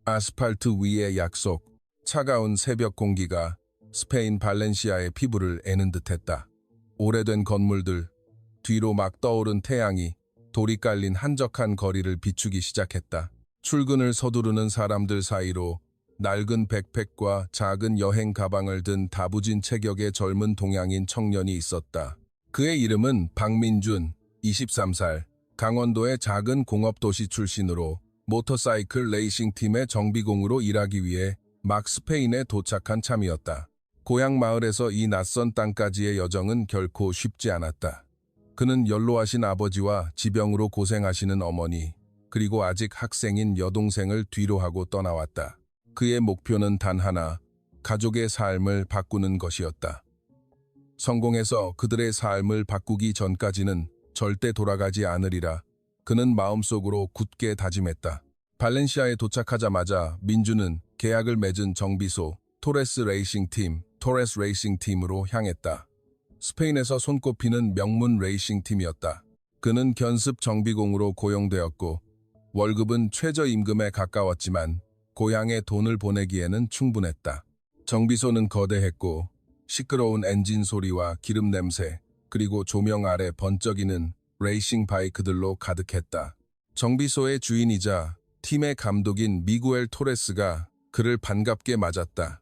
아스팔트 위의 약속. 차가운 새벽 공기가 스페인 발렌시아의 피부를 애는 듯했다. 오래된 건물들, 뒤로 막 떠오른 태양이 돌이 깔린 한적한 거리를 비추기 시작했다. 출근을 서두르는 사람들 사이로 낡은 백팩과 작은 여행 가방을 든 다부진 체격의 젊은 동양인 청년이 있었다. 그의 이름은 박민준, 23살, 강원도의 작은 공업도시 출신으로 모터사이클 레이싱 팀의 정비공으로 일하기 위해 막 스페인에 도착한 참이었다. 고향 마을에서 이 낯선 땅까지의 여정은 결코 쉽지 않았다. 그는 연로하신 아버지와 지병으로 고생하시는 어머니, 그리고 아직 학생인 여동생을 뒤로하고 떠나왔다. 그의 목표는 단 하나, 가족의 삶을 바꾸는 것이었다. 성공해서 그들의 삶을 바꾸기 전까지는 절대 돌아가지 않으리라 그는 마음속으로 굳게 다짐했다. 발렌시아에 도착하자마자 민주는 계약을 맺은 정비소 토레스 레이싱 팀으로 향했다. 스페인에서 손꼽히는 명문 레이싱 팀이었다. 그는 견습 정비공으로 고용되었고 월급은 최저임금에 가까웠지만 고향에 돈을 보내기에는 충분했다. 정비소는 거대했고 시끄러운 엔진 소리와 기름 냄새, 그리고 조명 아래 번쩍이는 레이싱 바이크들로 가득했다. 정비소의 주인이자 팀의 감독인 미구엘 토레스가 그를 반갑게 맞았다.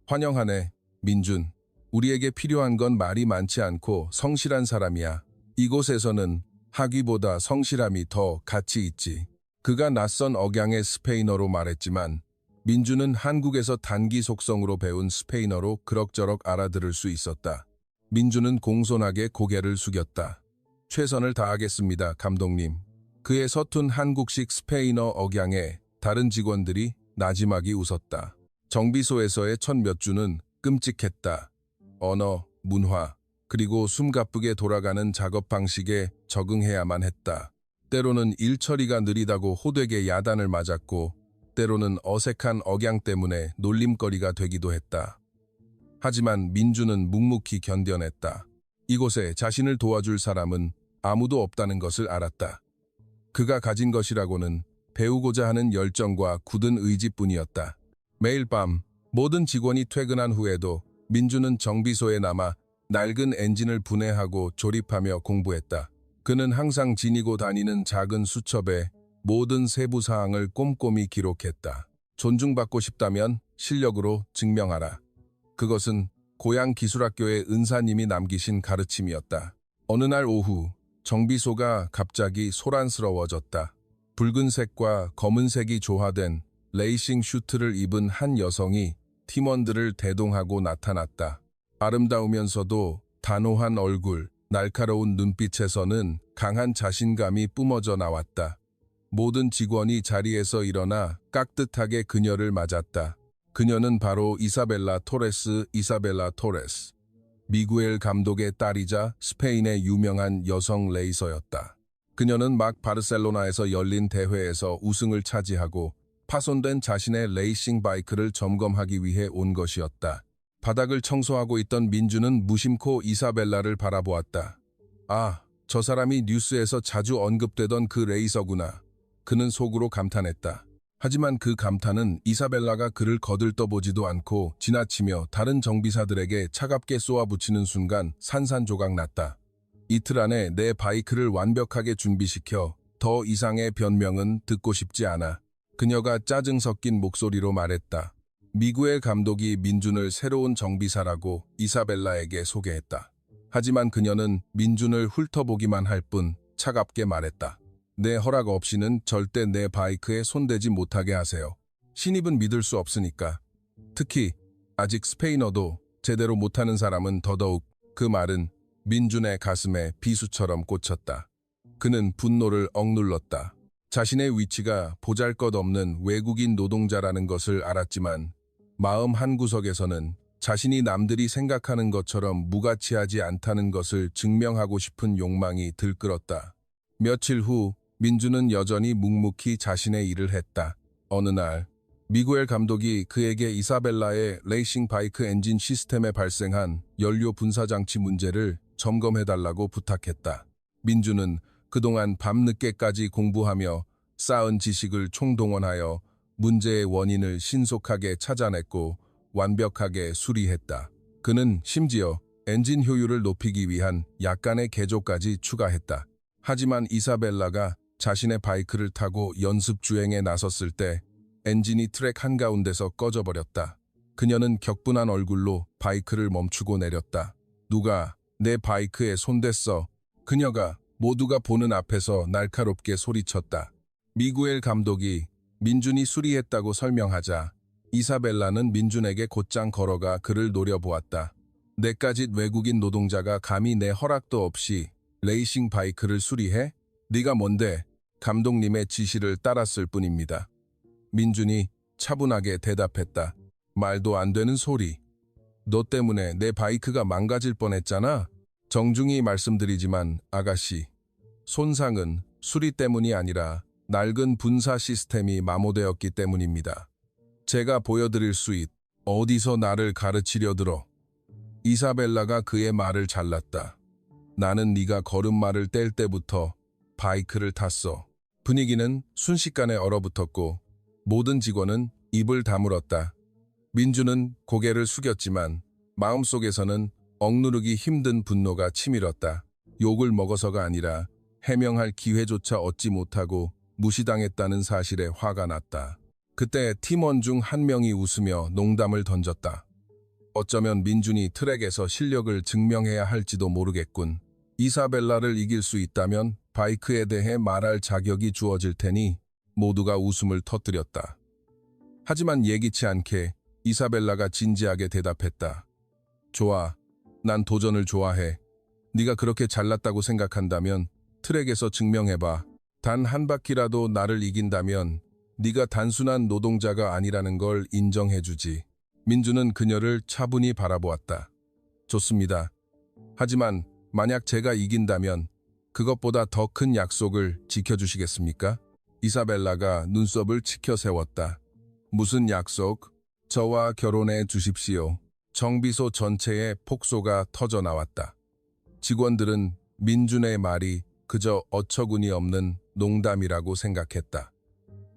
환영하네, 민준. 우리에게 필요한 건 말이 많지 않고 성실한 사람이야. 이곳에서는 학위보다 성실함이 더 가치 있지. 그가 낯선 억양의 스페인어로 말했지만 민주는 한국에서 단기 속성으로 배운 스페인어로 그럭저럭 알아들을 수 있었다. 민주는 공손하게 고개를 숙였다. 최선을 다하겠습니다, 감독님. 그의 서툰 한국식 스페인어 억양에 다른 직원들이 나지막이 웃었다. 정비소에서의 첫 몇 주는 끔찍했다. 언어, 문화, 그리고 숨가쁘게 돌아가는 작업 방식에 적응해야만 했다. 때로는 일 처리가 느리다고 호되게 야단을 맞았고 때로는 어색한 억양 때문에 놀림거리가 되기도 했다. 하지만 민주는 묵묵히 견뎌냈다. 이곳에 자신을 도와줄 사람은 아무도 없다는 것을 알았다. 그가 가진 것이라고는 배우고자 하는 열정과 굳은 의지뿐이었다. 매일 밤 모든 직원이 퇴근한 후에도 민주는 정비소에 남아 낡은 엔진을 분해하고 조립하며 공부했다. 그는 항상 지니고 다니는 작은 수첩에 모든 세부 사항을 꼼꼼히 기록했다. 존중받고 싶다면 실력으로 증명하라. 그것은 고향 기술학교의 은사님이 남기신 가르침이었다. 어느 날 오후 정비소가 갑자기 소란스러워졌다. 붉은색과 검은색이 조화된 레이싱 슈트를 입은 한 여성이 팀원들을 대동하고 나타났다. 아름다우면서도 단호한 얼굴, 날카로운 눈빛에서는 강한 자신감이 뿜어져 나왔다. 모든 직원이 자리에서 일어나 깍듯하게 그녀를 맞았다. 그녀는 바로 이사벨라 토레스. 미구엘 감독의 딸이자 스페인의 유명한 여성 레이서였다. 그녀는 막 바르셀로나에서 열린 대회에서 우승을 차지하고 파손된 자신의 레이싱 바이크를 점검하기 위해 온 것이었다. 바닥을 청소하고 있던 민주는 무심코 이사벨라를 바라보았다. 아, 저 사람이 뉴스에서 자주 언급되던 그 레이서구나. 그는 속으로 감탄했다. 하지만 그 감탄은 이사벨라가 그를 거들떠보지도 않고 지나치며 다른 정비사들에게 차갑게 쏘아붙이는 순간 산산조각 났다. 이틀 안에 내 바이크를 완벽하게 준비시켜 더 이상의 변명은 듣고 싶지 않아. 그녀가 짜증 섞인 목소리로 말했다. 미구엘 감독이 민준을 새로운 정비사라고 이사벨라에게 소개했다. 하지만 그녀는 민준을 훑어보기만 할 뿐 차갑게 말했다. 내 허락 없이는 절대 내 바이크에 손대지 못하게 하세요. 신입은 믿을 수 없으니까. 특히 아직 스페인어도 제대로 못하는 사람은 더더욱. 그 말은 민준의 가슴에 비수처럼 꽂혔다. 그는 분노를 억눌렀다. 자신의 위치가 보잘것없는 외국인 노동자라는 것을 알았지만 마음 한구석에서는 자신이 남들이 생각하는 것처럼 무가치하지 않다는 것을 증명하고 싶은 욕망이 들끓었다. 며칠 후 민주는 여전히 묵묵히 자신의 일을 했다. 어느 날 미구엘 감독이 그에게 이사벨라의 레이싱 바이크 엔진 시스템에 발생한 연료 분사 장치 문제를 점검해달라고 부탁했다. 민주는 그동안 밤늦게까지 공부하며 쌓은 지식을 총동원하여 문제의 원인을 신속하게 찾아냈고 완벽하게 수리했다. 그는 심지어 엔진 효율을 높이기 위한 약간의 개조까지 추가했다. 하지만 이사벨라가 자신의 바이크를 타고 연습 주행에 나섰을 때 엔진이 트랙 한가운데서 꺼져버렸다. 그녀는 격분한 얼굴로 바이크를 멈추고 내렸다. 누가 내 바이크에 손댔어. 그녀가 모두가 보는 앞에서 날카롭게 소리쳤다. 미구엘 감독이 민준이 수리했다고 설명하자 이사벨라는 민준에게 곧장 걸어가 그를 노려보았다. 내까짓 외국인 노동자가 감히 내 허락도 없이 레이싱 바이크를 수리해? 네가 뭔데? 감독님의 지시를 따랐을 뿐입니다. 민준이 차분하게 대답했다. 말도 안 되는 소리. 너 때문에 내 바이크가 망가질 뻔했잖아. 정중히 말씀드리지만 아가씨, 손상은 수리 때문이 아니라 낡은 분사 시스템이 마모되었기 때문입니다. 제가 보여드릴 수있. 어디서 나를 가르치려 들어. 이사벨라가 그의 말을 잘랐다. 나는 네가 걸음마를 뗄 때부터 바이크를 탔어. 분위기는 순식간에 얼어붙었고 모든 직원은 입을 다물었다. 민주는 고개를 숙였지만 마음속에서는 억누르기 힘든 분노가 치밀었다. 욕을 먹어서가 아니라 해명할 기회조차 얻지 못하고 무시당했다는 사실에 화가 났다. 그때 팀원 중 한 명이 웃으며 농담을 던졌다. 어쩌면 민준이 트랙에서 실력을 증명해야 할지도 모르겠군. 이사벨라를 이길 수 있다면 바이크에 대해 말할 자격이 주어질 테니 모두가 웃음을 터뜨렸다. 하지만 예기치 않게 이사벨라가 진지하게 대답했다. 좋아, 난 도전을 좋아해. 네가 그렇게 잘났다고 생각한다면 트랙에서 증명해봐. 단 한 바퀴라도 나를 이긴다면 네가 단순한 노동자가 아니라는 걸 인정해주지. 민주는 그녀를 차분히 바라보았다. 좋습니다. 하지만 만약 제가 이긴다면 그것보다 더 큰 약속을 지켜주시겠습니까? 이사벨라가 눈썹을 치켜 세웠다. 무슨 약속? 저와 결혼해 주십시오. 정비소 전체에 폭소가 터져 나왔다. 직원들은 민준의 말이 그저 어처구니 없는 농담이라고 생각했다.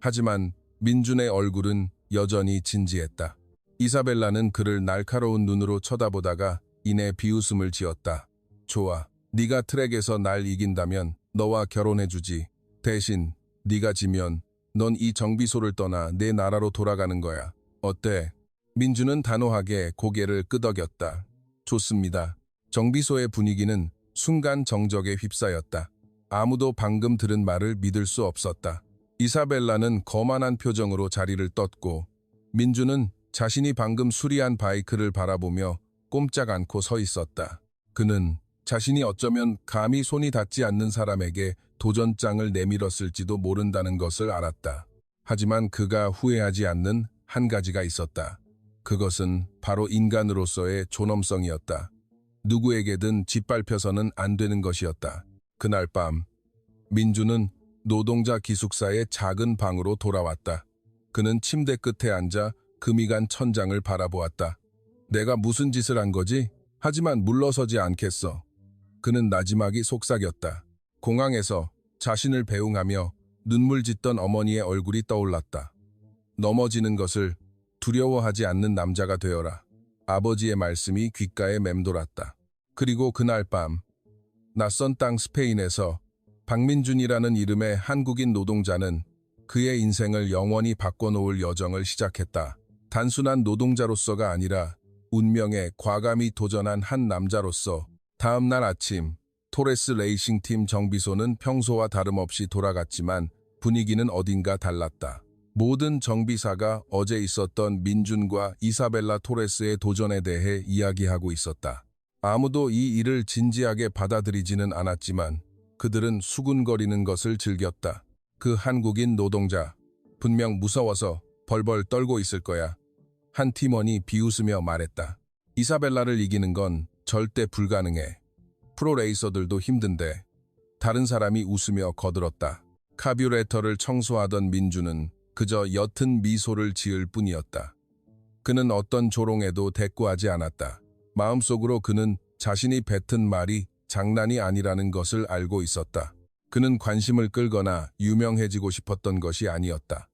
하지만 민준의 얼굴은 여전히 진지했다. 이사벨라는 그를 날카로운 눈으로 쳐다보다가 이내 비웃음을 지었다. 좋아, 네가 트랙에서 날 이긴다면 너와 결혼해주지. 대신 네가 지면 넌 이 정비소를 떠나 내 나라로 돌아가는 거야. 어때? 민준은 단호하게 고개를 끄덕였다. 좋습니다. 정비소의 분위기는 순간 정적에 휩싸였다. 아무도 방금 들은 말을 믿을 수 없었다. 이사벨라는 거만한 표정으로 자리를 떴고 민준은 자신이 방금 수리한 바이크를 바라보며 꼼짝 않고 서 있었다. 그는 자신이 어쩌면 감히 손이 닿지 않는 사람에게 도전장을 내밀었을지도 모른다는 것을 알았다. 하지만 그가 후회하지 않는 한 가지가 있었다. 그것은 바로 인간으로서의 존엄성이었다. 누구에게든 짓밟혀서는 안 되는 것이었다. 그날 밤, 민주는 노동자 기숙사의 작은 방으로 돌아왔다. 그는 침대 끝에 앉아 금이 간 천장을 바라보았다. 내가 무슨 짓을 한 거지? 하지만 물러서지 않겠어. 그는 나지막이 속삭였다. 공항에서 자신을 배웅하며 눈물 짓던 어머니의 얼굴이 떠올랐다. 넘어지는 것을 두려워하지 않는 남자가 되어라. 아버지의 말씀이 귓가에 맴돌았다. 그리고 그날 밤, 낯선 땅 스페인에서 박민준이라는 이름의 한국인 노동자는 그의 인생을 영원히 바꿔놓을 여정을 시작했다. 단순한 노동자로서가 아니라 운명에 과감히 도전한 한 남자로서. 다음 날 아침, 토레스 레이싱팀 정비소는 평소와 다름없이 돌아갔지만 분위기는 어딘가 달랐다. 모든 정비사가 어제 있었던 민준과 이사벨라 토레스의 도전에 대해 이야기하고 있었다. 아무도 이 일을 진지하게 받아들이지는 않았지만 그들은 수군거리는 것을 즐겼다. 그 한국인 노동자, 분명 무서워서 벌벌 떨고 있을 거야. 한 팀원이 비웃으며 말했다. 이사벨라를 이기는 건 절대 불가능해. 프로레이서들도 힘든데. 다른 사람이 웃으며 거들었다. 카뷰레터를 청소하던 민주는 그저 옅은 미소를 지을 뿐이었다. 그는 어떤 조롱에도 대꾸하지 않았다. 마음속으로 그는 자신이 뱉은 말이 장난이 아니라는 것을 알고 있었다. 그는 관심을 끌거나 유명해지고 싶었던 것이 아니었다.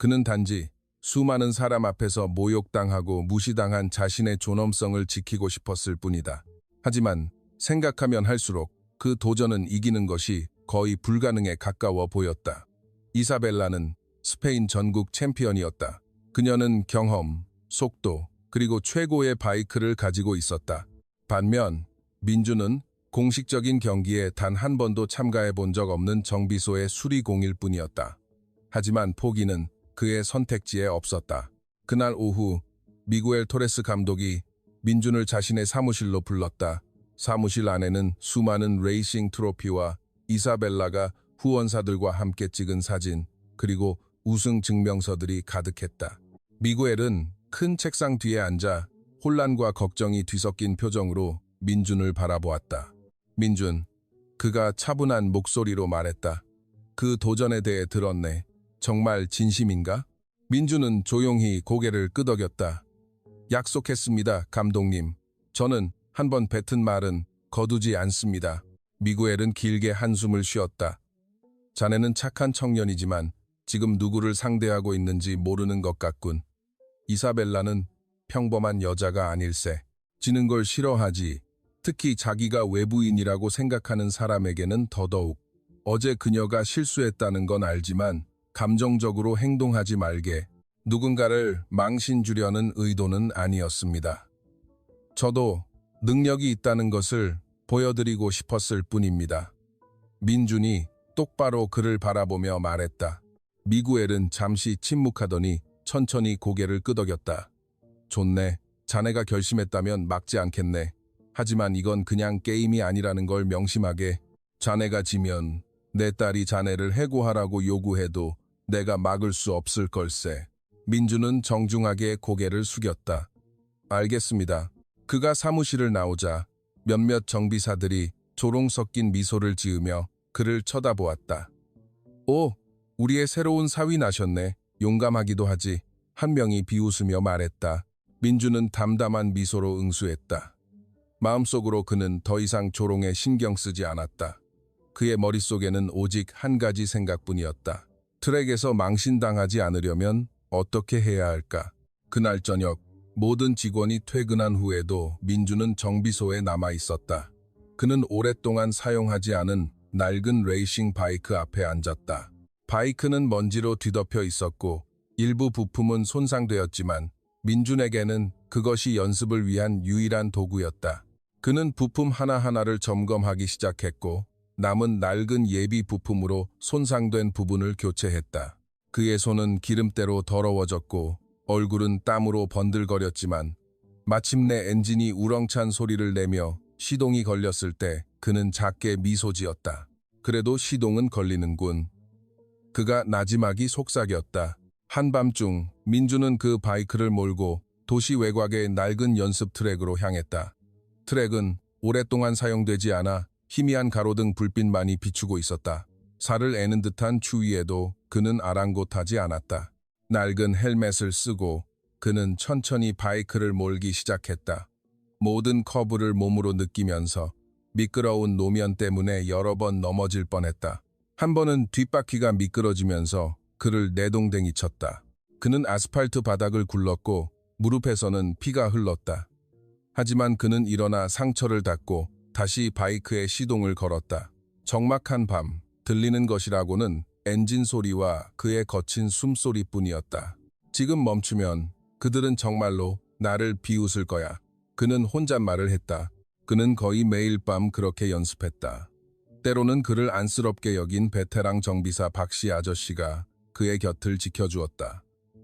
그는 단지 수많은 사람 앞에서 모욕당하고 무시당한 자신의 존엄성을 지키고 싶었을 뿐이다. 하지만 생각하면 할수록 그 도전은 이기는 것이 거의 불가능에 가까워 보였다. 이사벨라는 스페인 전국 챔피언이었다. 그녀는 경험, 속도, 그리고 최고의 바이크를 가지고 있었다. 반면 민주는 공식적인 경기에 단 한 번도 참가해 본 적 없는 정비소의 수리공일 뿐이었다. 하지만 포기는 그의 선택지에 없었다. 그날 오후 미구엘 토레스 감독이 민준을 자신의 사무실로 불렀다. 사무실 안에는 수많은 레이싱 트로피와 이사벨라가 후원사들과 함께 찍은 사진, 그리고 우승 증명서들이 가득했다. 미구엘은 큰 책상 뒤에 앉아 혼란과 걱정이 뒤섞인 표정으로 민준을 바라보았다. 민준, 그가 차분한 목소리로 말했다. 그 도전에 대해 들었네. 정말 진심인가? 민준은 조용히 고개를 끄덕였다. 약속했습니다, 감독님. 저는 한번 뱉은 말은 거두지 않습니다. 미구엘은 길게 한숨을 쉬었다. 자네는 착한 청년이지만 지금 누구를 상대하고 있는지 모르는 것 같군. 이사벨라는 평범한 여자가 아닐세. 지는 걸 싫어하지. 특히 자기가 외부인이라고 생각하는 사람에게는 더더욱. 어제 그녀가 실수했다는 건 알지만 감정적으로 행동하지 말게. 누군가를 망신 주려는 의도는 아니었습니다. 저도 능력이 있다는 것을 보여드리고 싶었을 뿐입니다. 민준이 똑바로 그를 바라보며 말했다. 미구엘은 잠시 침묵하더니 천천히 고개를 끄덕였다. 좋네. 자네가 결심했다면 막지 않겠네. 하지만 이건 그냥 게임이 아니라는 걸 명심하게. 자네가 지면 내 딸이 자네를 해고하라고 요구해도 내가 막을 수 없을 걸세. 민준은 정중하게 고개를 숙였다. 알겠습니다. 그가 사무실을 나오자 몇몇 정비사들이 조롱 섞인 미소를 지으며 그를 쳐다보았다. 오, 우리의 새로운 사위 나셨네. 용감하기도 하지. 한 명이 비웃으며 말했다. 민준은 담담한 미소로 응수했다. 마음속으로 그는 더 이상 조롱에 신경 쓰지 않았다. 그의 머릿속에는 오직 한 가지 생각뿐이었다. 트랙에서 망신당하지 않으려면 어떻게 해야 할까? 그날 저녁 모든 직원이 퇴근한 후에도 민준은 정비소에 남아 있었다. 그는 오랫동안 사용하지 않은 낡은 레이싱 바이크 앞에 앉았다. 바이크는 먼지로 뒤덮여 있었고 일부 부품은 손상되었지만 민준에게는 그것이 연습을 위한 유일한 도구였다. 그는 부품 하나하나를 점검하기 시작했고 남은 낡은 예비 부품으로 손상된 부분을 교체했다. 그의 손은 기름때로 더러워졌고 얼굴은 땀으로 번들거렸지만 마침내 엔진이 우렁찬 소리를 내며 시동이 걸렸을 때 그는 작게 미소 지었다. 그래도 시동은 걸리는군. 그가 나지막이 속삭였다. 한밤중 민준은 그 바이크를 몰고 도시 외곽의 낡은 연습 트랙으로 향했다. 트랙은 오랫동안 사용되지 않아 희미한 가로등 불빛만이 비추고 있었다. 살을 애는 듯한 추위에도 그는 아랑곳하지 않았다. 낡은 헬멧을 쓰고 그는 천천히 바이크를 몰기 시작했다. 모든 커브를 몸으로 느끼면서 미끄러운 노면 때문에 여러 번 넘어질 뻔했다. 한 번은 뒷바퀴가 미끄러지면서 그를 내동댕이 쳤다. 그는 아스팔트 바닥을 굴렀고 무릎에서는 피가 흘렀다. 하지만 그는 일어나 상처를 닦고 다시 바이크에 시동을 걸었다. 적막한 밤, 들리는 것이라고는 엔진 소리와 그의 거친 숨소리뿐이었다. 지금 멈추면 그들은 정말로 나를 비웃을 거야. 그는 혼잣말을 했다. 그는 거의 매일 밤 그렇게 연습했다. 때로는 그를 안쓰럽게 여긴 베테랑 정비사 박씨 아저씨가 그의 곁을 지켜주었다.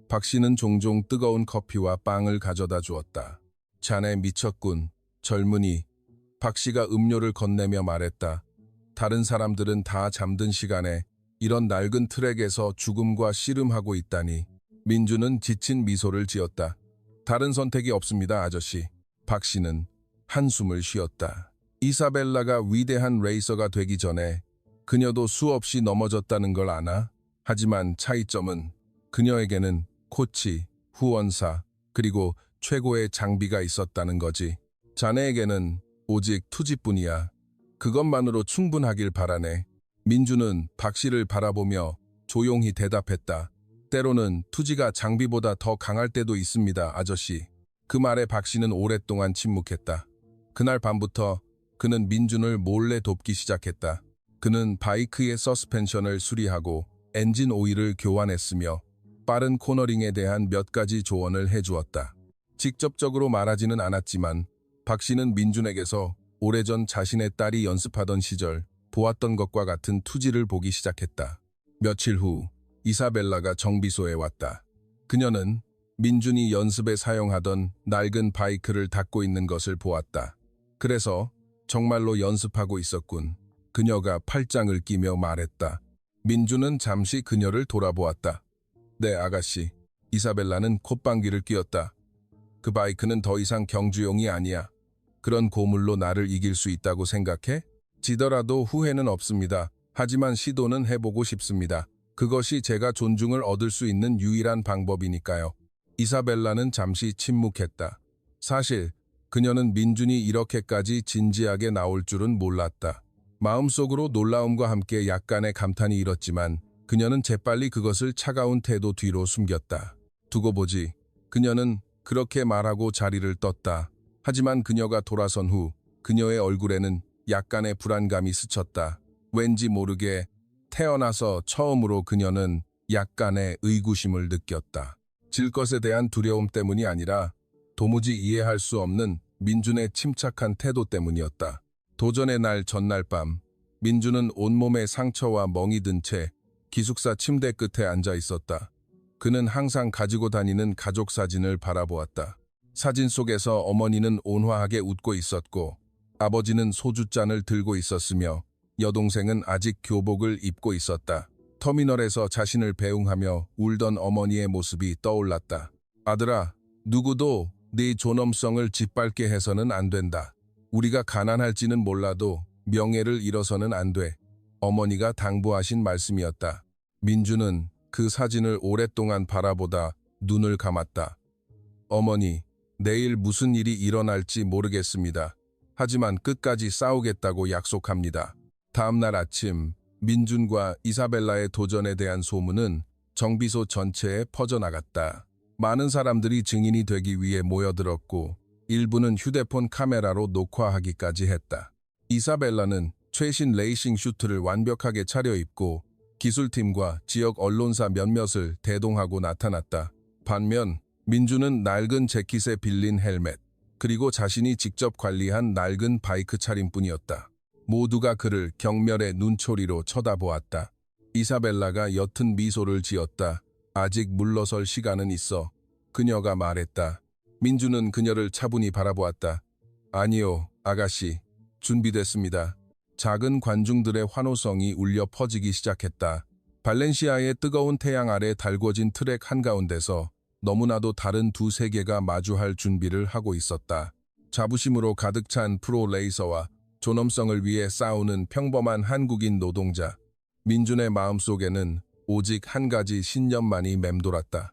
박씨는 종종 뜨거운 커피와 빵을 가져다 주었다. 자네 미쳤군, 젊은이. 박씨가 음료를 건네며 말했다. 다른 사람들은 다 잠든 시간에 이런 낡은 트랙에서 죽음과 씨름하고 있다니. 민주는 지친 미소를 지었다. 다른 선택이 없습니다, 아저씨. 박씨는 한숨을 쉬었다. 이사벨라가 위대한 레이서가 되기 전에 그녀도 수없이 넘어졌다는 걸 아나? 하지만 차이점은 그녀에게는 코치, 후원사, 그리고 최고의 장비가 있었다는 거지. 자네에게는 오직 투지뿐이야. 그것만으로 충분하길 바라네. 민주는 박씨를 바라보며 조용히 대답했다. 때로는 투지가 장비보다 더 강할 때도 있습니다, 아저씨. 그 말에 박 씨는 오랫동안 침묵했다. 그날 밤부터 그는 민준을 몰래 돕기 시작했다. 그는 바이크의 서스펜션을 수리하고 엔진 오일을 교환했으며 빠른 코너링에 대한 몇 가지 조언을 해주었다. 직접적으로 말하지는 않았지만 박 씨는 민준에게서 오래전 자신의 딸이 연습하던 시절 보았던 것과 같은 투지를 보기 시작했다. 며칠 후 이사벨라가 정비소에 왔다. 그녀는 민준이 연습에 사용하던 낡은 바이크를 닦고 있는 것을 보았다. 그래서 정말로 연습하고 있었군. 그녀가 팔짱을 끼며 말했다. 민준은 잠시 그녀를 돌아보았다. 네, 아가씨. 이사벨라는 콧방귀를 뀌었다. 그 바이크는 더 이상 경주용이 아니야. 그런 고물로 나를 이길 수 있다고 생각해? 지더라도 후회는 없습니다. 하지만 시도는 해보고 싶습니다. 그것이 제가 존중을 얻을 수 있는 유일한 방법이니까요. 이사벨라는 잠시 침묵했다. 사실 그녀는 민준이 이렇게까지 진지하게 나올 줄은 몰랐다. 마음속으로 놀라움과 함께 약간의 감탄이 일었지만 그녀는 재빨리 그것을 차가운 태도 뒤로 숨겼다. 두고 보지. 그녀는 그렇게 말하고 자리를 떴다. 하지만 그녀가 돌아선 후 그녀의 얼굴에는 약간의 불안감이 스쳤다. 왠지 모르게 태어나서 처음으로 그녀는 약간의 의구심을 느꼈다. 질 것에 대한 두려움 때문이 아니라 도무지 이해할 수 없는 민준의 침착한 태도 때문이었다. 도전의 날 전날 밤, 민준은 온몸에 상처와 멍이 든 채 기숙사 침대 끝에 앉아 있었다. 그는 항상 가지고 다니는 가족 사진을 바라보았다. 사진 속에서 어머니는 온화하게 웃고 있었고 아버지는 소주잔을 들고 있었으며 여동생은 아직 교복을 입고 있었다. 터미널에서 자신을 배웅하며 울던 어머니의 모습이 떠올랐다. 아들아, 누구도 네 존엄성을 짓밟게 해서는 안 된다. 우리가 가난할지는 몰라도 명예를 잃어서는 안 돼. 어머니가 당부하신 말씀이었다. 민준은 그 사진을 오랫동안 바라보다 눈을 감았다. 어머니, 내일 무슨 일이 일어날지 모르겠습니다. 하지만 끝까지 싸우겠다고 약속합니다. 다음 날 아침, 민준과 이사벨라의 도전에 대한 소문은 정비소 전체에 퍼져나갔다. 많은 사람들이 증인이 되기 위해 모여들었고 일부는 휴대폰 카메라로 녹화하기까지 했다. 이사벨라는 최신 레이싱 슈트를 완벽하게 차려입고 기술팀과 지역 언론사 몇몇을 대동하고 나타났다. 반면 민준은 낡은 재킷에 빌린 헬멧, 그리고 자신이 직접 관리한 낡은 바이크 차림뿐이었다. 모두가 그를 경멸의 눈초리로 쳐다보았다. 이사벨라가 옅은 미소를 지었다. 아직 물러설 시간은 있어. 그녀가 말했다. 민준은 그녀를 차분히 바라보았다. 아니요, 아가씨. 준비됐습니다. 작은 관중들의 환호성이 울려 퍼지기 시작했다. 발렌시아의 뜨거운 태양 아래 달궈진 트랙 한가운데서 너무나도 다른 두 세계가 마주할 준비를 하고 있었다. 자부심으로 가득 찬 프로 레이서와 존엄성을 위해 싸우는 평범한 한국인 노동자. 민준의 마음속에는 오직 한 가지 신념만이 맴돌았다.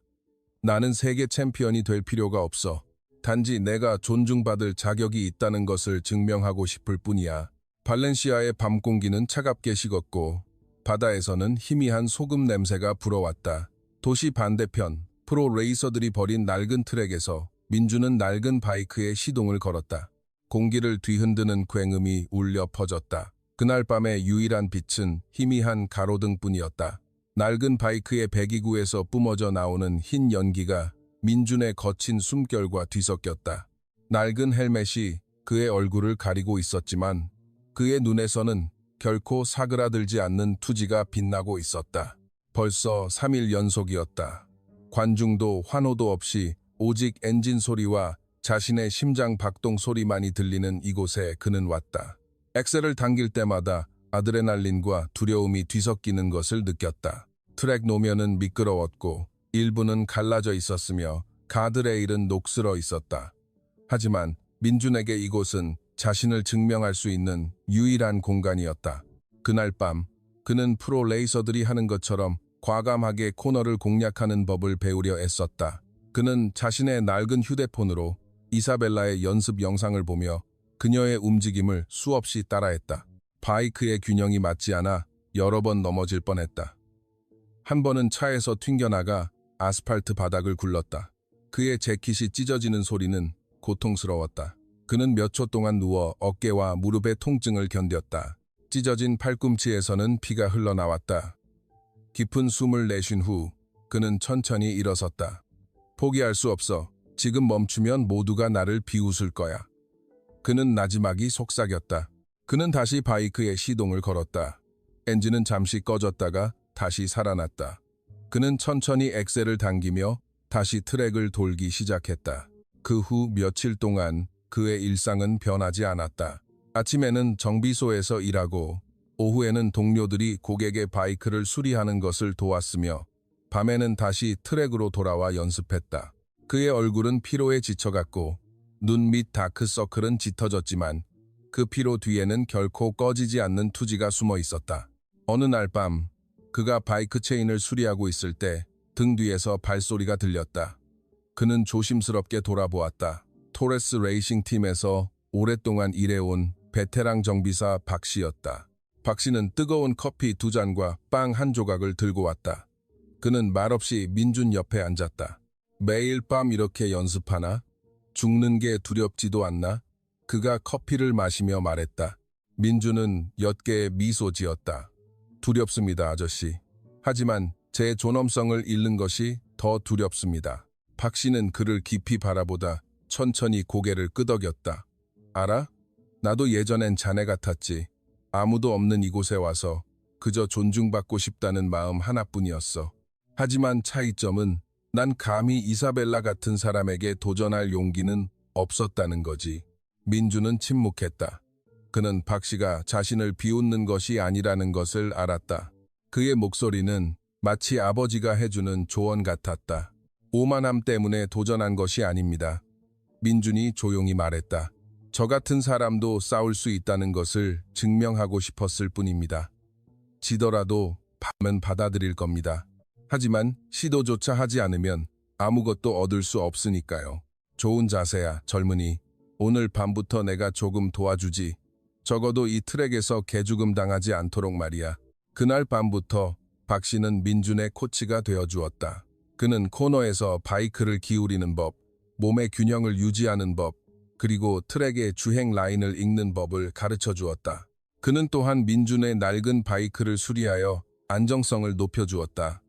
나는 세계 챔피언이 될 필요가 없어. 단지 내가 존중받을 자격이 있다는 것을 증명하고 싶을 뿐이야. 발렌시아의 밤 공기는 차갑게 식었고 바다에서는 희미한 소금 냄새가 불어왔다. 도시 반대편, 프로 레이서들이 버린 낡은 트랙에서 민준은 낡은 바이크에 시동을 걸었다. 공기를 뒤흔드는 굉음이 울려 퍼졌다. 그날 밤의 유일한 빛은 희미한 가로등뿐이었다. 낡은 바이크의 배기구에서 뿜어져 나오는 흰 연기가 민준의 거친 숨결과 뒤섞였다. 낡은 헬멧이 그의 얼굴을 가리고 있었지만 그의 눈에서는 결코 사그라들지 않는 투지가 빛나고 있었다. 벌써 3일 연속이었다. 관중도 환호도 없이 오직 엔진 소리와 자신의 심장 박동 소리만이 들리는 이곳에 그는 왔다. 엑셀을 당길 때마다 아드레날린과 두려움이 뒤섞이는 것을 느꼈다. 트랙 노면은 미끄러웠고 일부는 갈라져 있었으며 가드레일은 녹슬어 있었다. 하지만 민준에게 이곳은 자신을 증명할 수 있는 유일한 공간이었다. 그날 밤 그는 프로 레이서들이 하는 것처럼 과감하게 코너를 공략하는 법을 배우려 애썼다. 그는 자신의 낡은 휴대폰으로 이사벨라의 연습 영상을 보며 그녀의 움직임을 수없이 따라했다. 바이크의 균형이 맞지 않아 여러 번 넘어질 뻔했다. 한 번은 차에서 튕겨나가 아스팔트 바닥을 굴렀다. 그의 재킷이 찢어지는 소리는 고통스러웠다. 그는 몇 초 동안 누워 어깨와 무릎의 통증을 견뎠다. 찢어진 팔꿈치에서는 피가 흘러나왔다. 깊은 숨을 내쉰 후 그는 천천히 일어섰다. 포기할 수 없어. 지금 멈추면 모두가 나를 비웃을 거야. 그는 나지막이 속삭였다. 그는 다시 바이크에 시동을 걸었다. 엔진은 잠시 꺼졌다가 다시 살아났다. 그는 천천히 엑셀을 당기며 다시 트랙을 돌기 시작했다. 그 후 며칠 동안 그의 일상은 변하지 않았다. 아침에는 정비소에서 일하고 오후에는 동료들이 고객의 바이크를 수리하는 것을 도왔으며 밤에는 다시 트랙으로 돌아와 연습했다. 그의 얼굴은 피로에 지쳐갔고 눈 밑 다크서클은 짙어졌지만 그 피로 뒤에는 결코 꺼지지 않는 투지가 숨어 있었다. 어느 날 밤 그가 바이크 체인을 수리하고 있을 때 등 뒤에서 발소리가 들렸다. 그는 조심스럽게 돌아보았다. 토레스 레이싱 팀에서 오랫동안 일해온 베테랑 정비사 박 씨였다. 박 씨는 뜨거운 커피 2잔과 빵 1조각을 들고 왔다. 그는 말없이 민준 옆에 앉았다. 매일 밤 이렇게 연습하나? 죽는 게 두렵지도 않나? 그가 커피를 마시며 말했다. 민준은 옅게 미소 지었다. 두렵습니다, 아저씨. 하지만 제 존엄성을 잃는 것이 더 두렵습니다. 박 씨는 그를 깊이 바라보다 천천히 고개를 끄덕였다. 알아? 나도 예전엔 자네 같았지. 아무도 없는 이곳에 와서 그저 존중받고 싶다는 마음 하나뿐이었어. 하지만 차이점은 난 감히 이사벨라 같은 사람에게 도전할 용기는 없었다는 거지. 민주는 침묵했다. 그는 박 씨가 자신을 비웃는 것이 아니라는 것을 알았다. 그의 목소리는 마치 아버지가 해주는 조언 같았다. 오만함 때문에 도전한 것이 아닙니다. 민준이 조용히 말했다. 저 같은 사람도 싸울 수 있다는 것을 증명하고 싶었을 뿐입니다. 지더라도 밤은 받아들일 겁니다. 하지만 시도조차 하지 않으면 아무것도 얻을 수 없으니까요. 좋은 자세야, 젊은이. 오늘 밤부터 내가 조금 도와주지. 적어도 이 트랙에서 개죽음 당하지 않도록 말이야. 그날 밤부터 박 씨는 민준의 코치가 되어주었다. 그는 코너에서 바이크를 기울이는 법, 몸의 균형을 유지하는 법, 그리고 트랙의 주행 라인을 읽는 법을 가르쳐 주었다. 그는 또한 민준의 낡은 바이크를 수리하여 안정성을 높여주었다.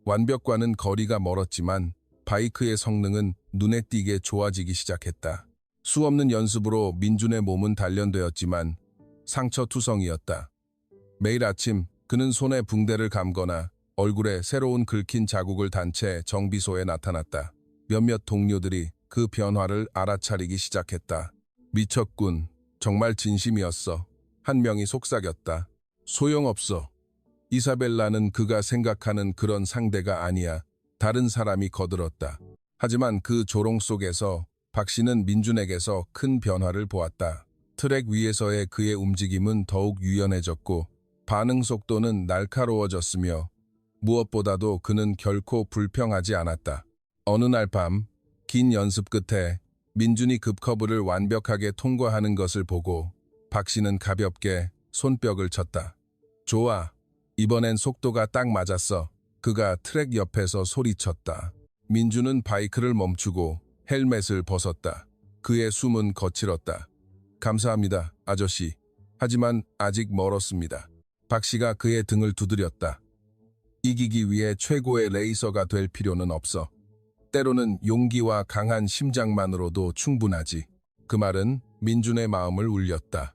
완벽과는 거리가 멀었지만 바이크의 성능은 눈에 띄게 좋아지기 시작했다. 수없는 연습으로 민준의 몸은 단련되었지만 상처투성이었다. 매일 아침 그는 손에 붕대를 감거나 얼굴에 새로운 긁힌 자국을 단 채 정비소에 나타났다. 몇몇 동료들이 그 변화를 알아차리기 시작했다. 미쳤군. 정말 진심이었어. 한 명이 속삭였다. 소용없어. 이사벨라는 그가 생각하는 그런 상대가 아니야. 다른 사람이 거들었다. 하지만 그 조롱 속에서 박 씨는 민준에게서 큰 변화를 보았다. 트랙 위에서의 그의 움직임은 더욱 유연해졌고 반응 속도는 날카로워졌으며 무엇보다도 그는 결코 불평하지 않았다. 어느 날 밤, 긴 연습 끝에 민준이 급커브를 완벽하게 통과하는 것을 보고 박 씨는 가볍게 손뼉을 쳤다. 좋아. 이번엔 속도가 딱 맞았어. 그가 트랙 옆에서 소리쳤다. 민준은 바이크를 멈추고 헬멧을 벗었다. 그의 숨은 거칠었다. 감사합니다, 아저씨. 하지만 아직 멀었습니다. 박 씨가 그의 등을 두드렸다. 이기기 위해 최고의 레이서가 될 필요는 없어. 때로는 용기와 강한 심장만으로도 충분하지. 그 말은 민준의 마음을 울렸다.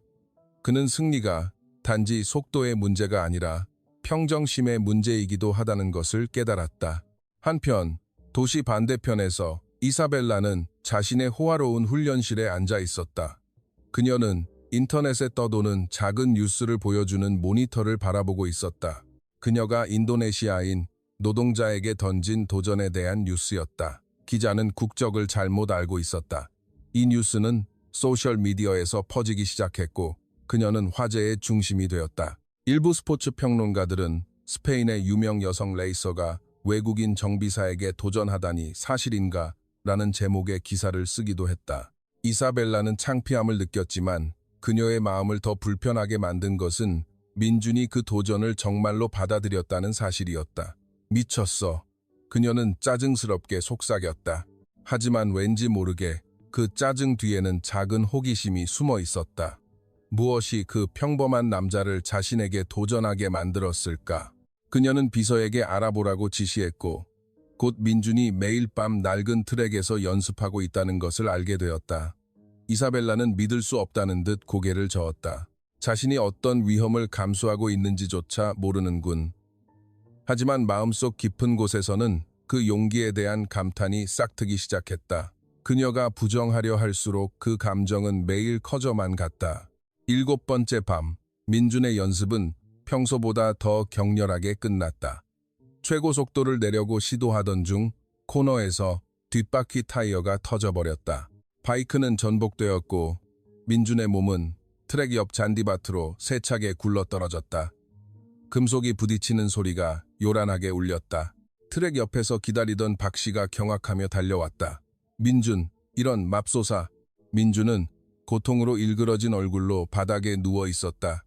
그는 승리가 단지 속도의 문제가 아니라 평정심의 문제이기도 하다는 것을 깨달았다. 한편 도시 반대편에서 이사벨라는 자신의 호화로운 훈련실에 앉아 있었다. 그녀는 인터넷에 떠도는 작은 뉴스를 보여주는 모니터를 바라보고 있었다. 그녀가 인도네시아인 노동자에게 던진 도전에 대한 뉴스였다. 기자는 국적을 잘못 알고 있었다. 이 뉴스는 소셜미디어에서 퍼지기 시작했고 그녀는 화제의 중심이 되었다. 일부 스포츠 평론가들은 스페인의 유명 여성 레이서가 외국인 정비사에게 도전하다니 사실인가? 라는 제목의 기사를 쓰기도 했다. 이사벨라는 창피함을 느꼈지만 그녀의 마음을 더 불편하게 만든 것은 민준이 그 도전을 정말로 받아들였다는 사실이었다. 미쳤어. 그녀는 짜증스럽게 속삭였다. 하지만 왠지 모르게 그 짜증 뒤에는 작은 호기심이 숨어 있었다. 무엇이 그 평범한 남자를 자신에게 도전하게 만들었을까? 그녀는 비서에게 알아보라고 지시했고 곧 민준이 매일 밤 낡은 트랙에서 연습하고 있다는 것을 알게 되었다. 이사벨라는 믿을 수 없다는 듯 고개를 저었다. 자신이 어떤 위험을 감수하고 있는지조차 모르는군. 하지만 마음속 깊은 곳에서는 그 용기에 대한 감탄이 싹트기 시작했다. 그녀가 부정하려 할수록 그 감정은 매일 커져만 갔다. 7번째 밤, 민준의 연습은 평소보다 더 격렬하게 끝났다. 최고 속도를 내려고 시도하던 중 코너에서 뒷바퀴 타이어가 터져버렸다. 바이크는 전복되었고 민준의 몸은 트랙 옆 잔디밭으로 세차게 굴러떨어졌다. 금속이 부딪히는 소리가 요란하게 울렸다. 트랙 옆에서 기다리던 박 씨가 경악하며 달려왔다. 민준, 이런 맙소사. 민준은 고통으로 일그러진 얼굴로 바닥에 누워 있었다.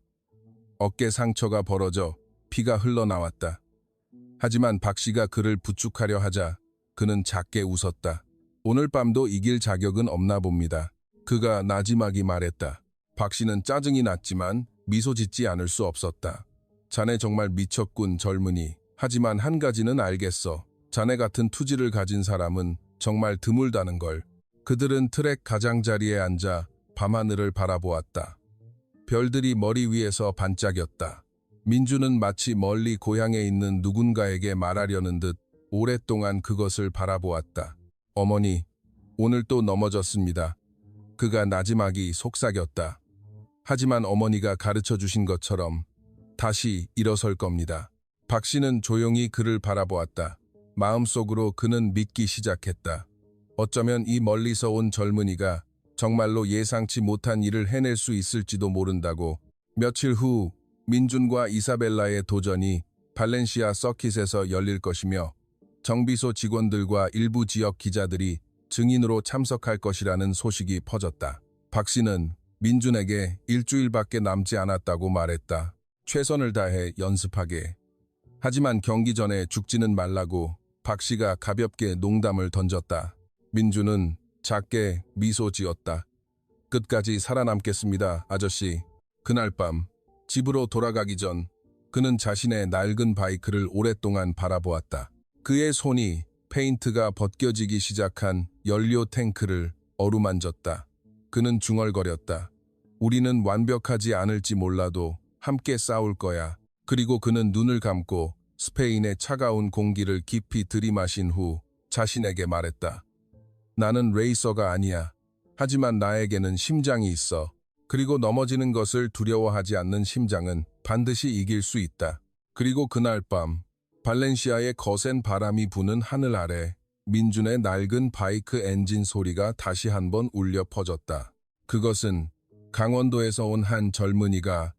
어깨 상처가 벌어져 피가 흘러나왔다. 하지만 박 씨가 그를 부축하려 하자 그는 작게 웃었다. 오늘 밤도 이길 자격은 없나 봅니다. 그가 나지막이 말했다. 박 씨는 짜증이 났지만 미소 짓지 않을 수 없었다. 자네 정말 미쳤군, 젊은이. 하지만 한 가지는 알겠어. 자네 같은 투지를 가진 사람은 정말 드물다는 걸. 그들은 트랙 가장자리에 앉아 밤하늘을 바라보았다. 별들이 머리 위에서 반짝였다. 민주는 마치 멀리 고향에 있는 누군가에게 말하려는 듯 오랫동안 그것을 바라보았다. 어머니, 오늘 또 넘어졌습니다. 그가 나지막이 속삭였다. 하지만 어머니가 가르쳐 주신 것처럼 다시 일어설 겁니다. 박 씨는 조용히 그를 바라보았다. 마음속으로 그는 믿기 시작했다. 어쩌면 이 멀리서 온 젊은이가 정말로 예상치 못한 일을 해낼 수 있을지도 모른다고. 며칠 후 민준과 이사벨라의 도전이 발렌시아 서킷에서 열릴 것이며 정비소 직원들과 일부 지역 기자들이 증인으로 참석할 것이라는 소식이 퍼졌다. 박 씨는 민준에게 일주일밖에 남지 않았다고 말했다. 최선을 다해 연습하게. 하지만 경기 전에 죽지는 말라고 박 씨가 가볍게 농담을 던졌다. 민준은 작게 미소 지었다. 끝까지 살아남겠습니다, 아저씨. 그날 밤 집으로 돌아가기 전 그는 자신의 낡은 바이크를 오랫동안 바라보았다. 그의 손이 페인트가 벗겨지기 시작한 연료 탱크를 어루만졌다. 그는 중얼거렸다. 우리는 완벽하지 않을지 몰라도 함께 싸울 거야. 그리고 그는 눈을 감고 스페인의 차가운 공기를 깊이 들이마신 후 자신에게 말했다. 나는 레이서가 아니야. 하지만 나에게는 심장이 있어. 그리고 넘어지는 것을 두려워하지 않는 심장은 반드시 이길 수 있다. 그리고 그날 밤 발렌시아의 거센 바람이 부는 하늘 아래 민준의 낡은 바이크 엔진 소리가 다시 한번 울려 퍼졌다. 그것은 강원도에서 온 한 젊은이가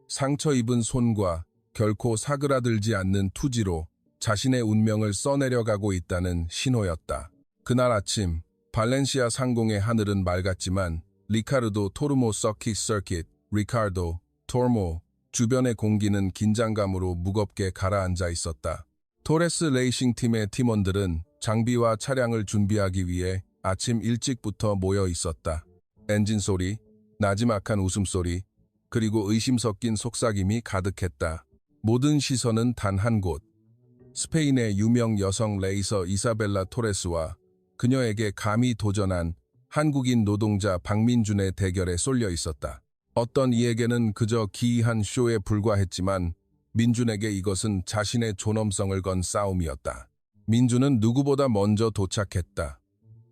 상처 입은 손과 결코 사그라들지 않는 투지로 자신의 운명을 써내려가고 있다는 신호였다. 그날 아침 발렌시아 상공의 하늘은 맑았지만 리카르도 토르모 서킷, 리카르도 토르모 주변의 공기는 긴장감으로 무겁게 가라앉아 있었다. 토레스 레이싱 팀의 팀원들은 장비와 차량을 준비하기 위해 아침 일찍부터 모여 있었다. 엔진 소리, 나지막한 웃음소리, 그리고 의심 섞인 속삭임이 가득했다. 모든 시선은 단 한 곳. 스페인의 유명 여성 레이서 이사벨라 토레스와 그녀에게 감히 도전한 한국인 노동자 박민준의 대결에 쏠려 있었다. 어떤 이에게는 그저 기이한 쇼에 불과했지만 민준에게 이것은 자신의 존엄성을 건 싸움이었다. 민준은 누구보다 먼저 도착했다.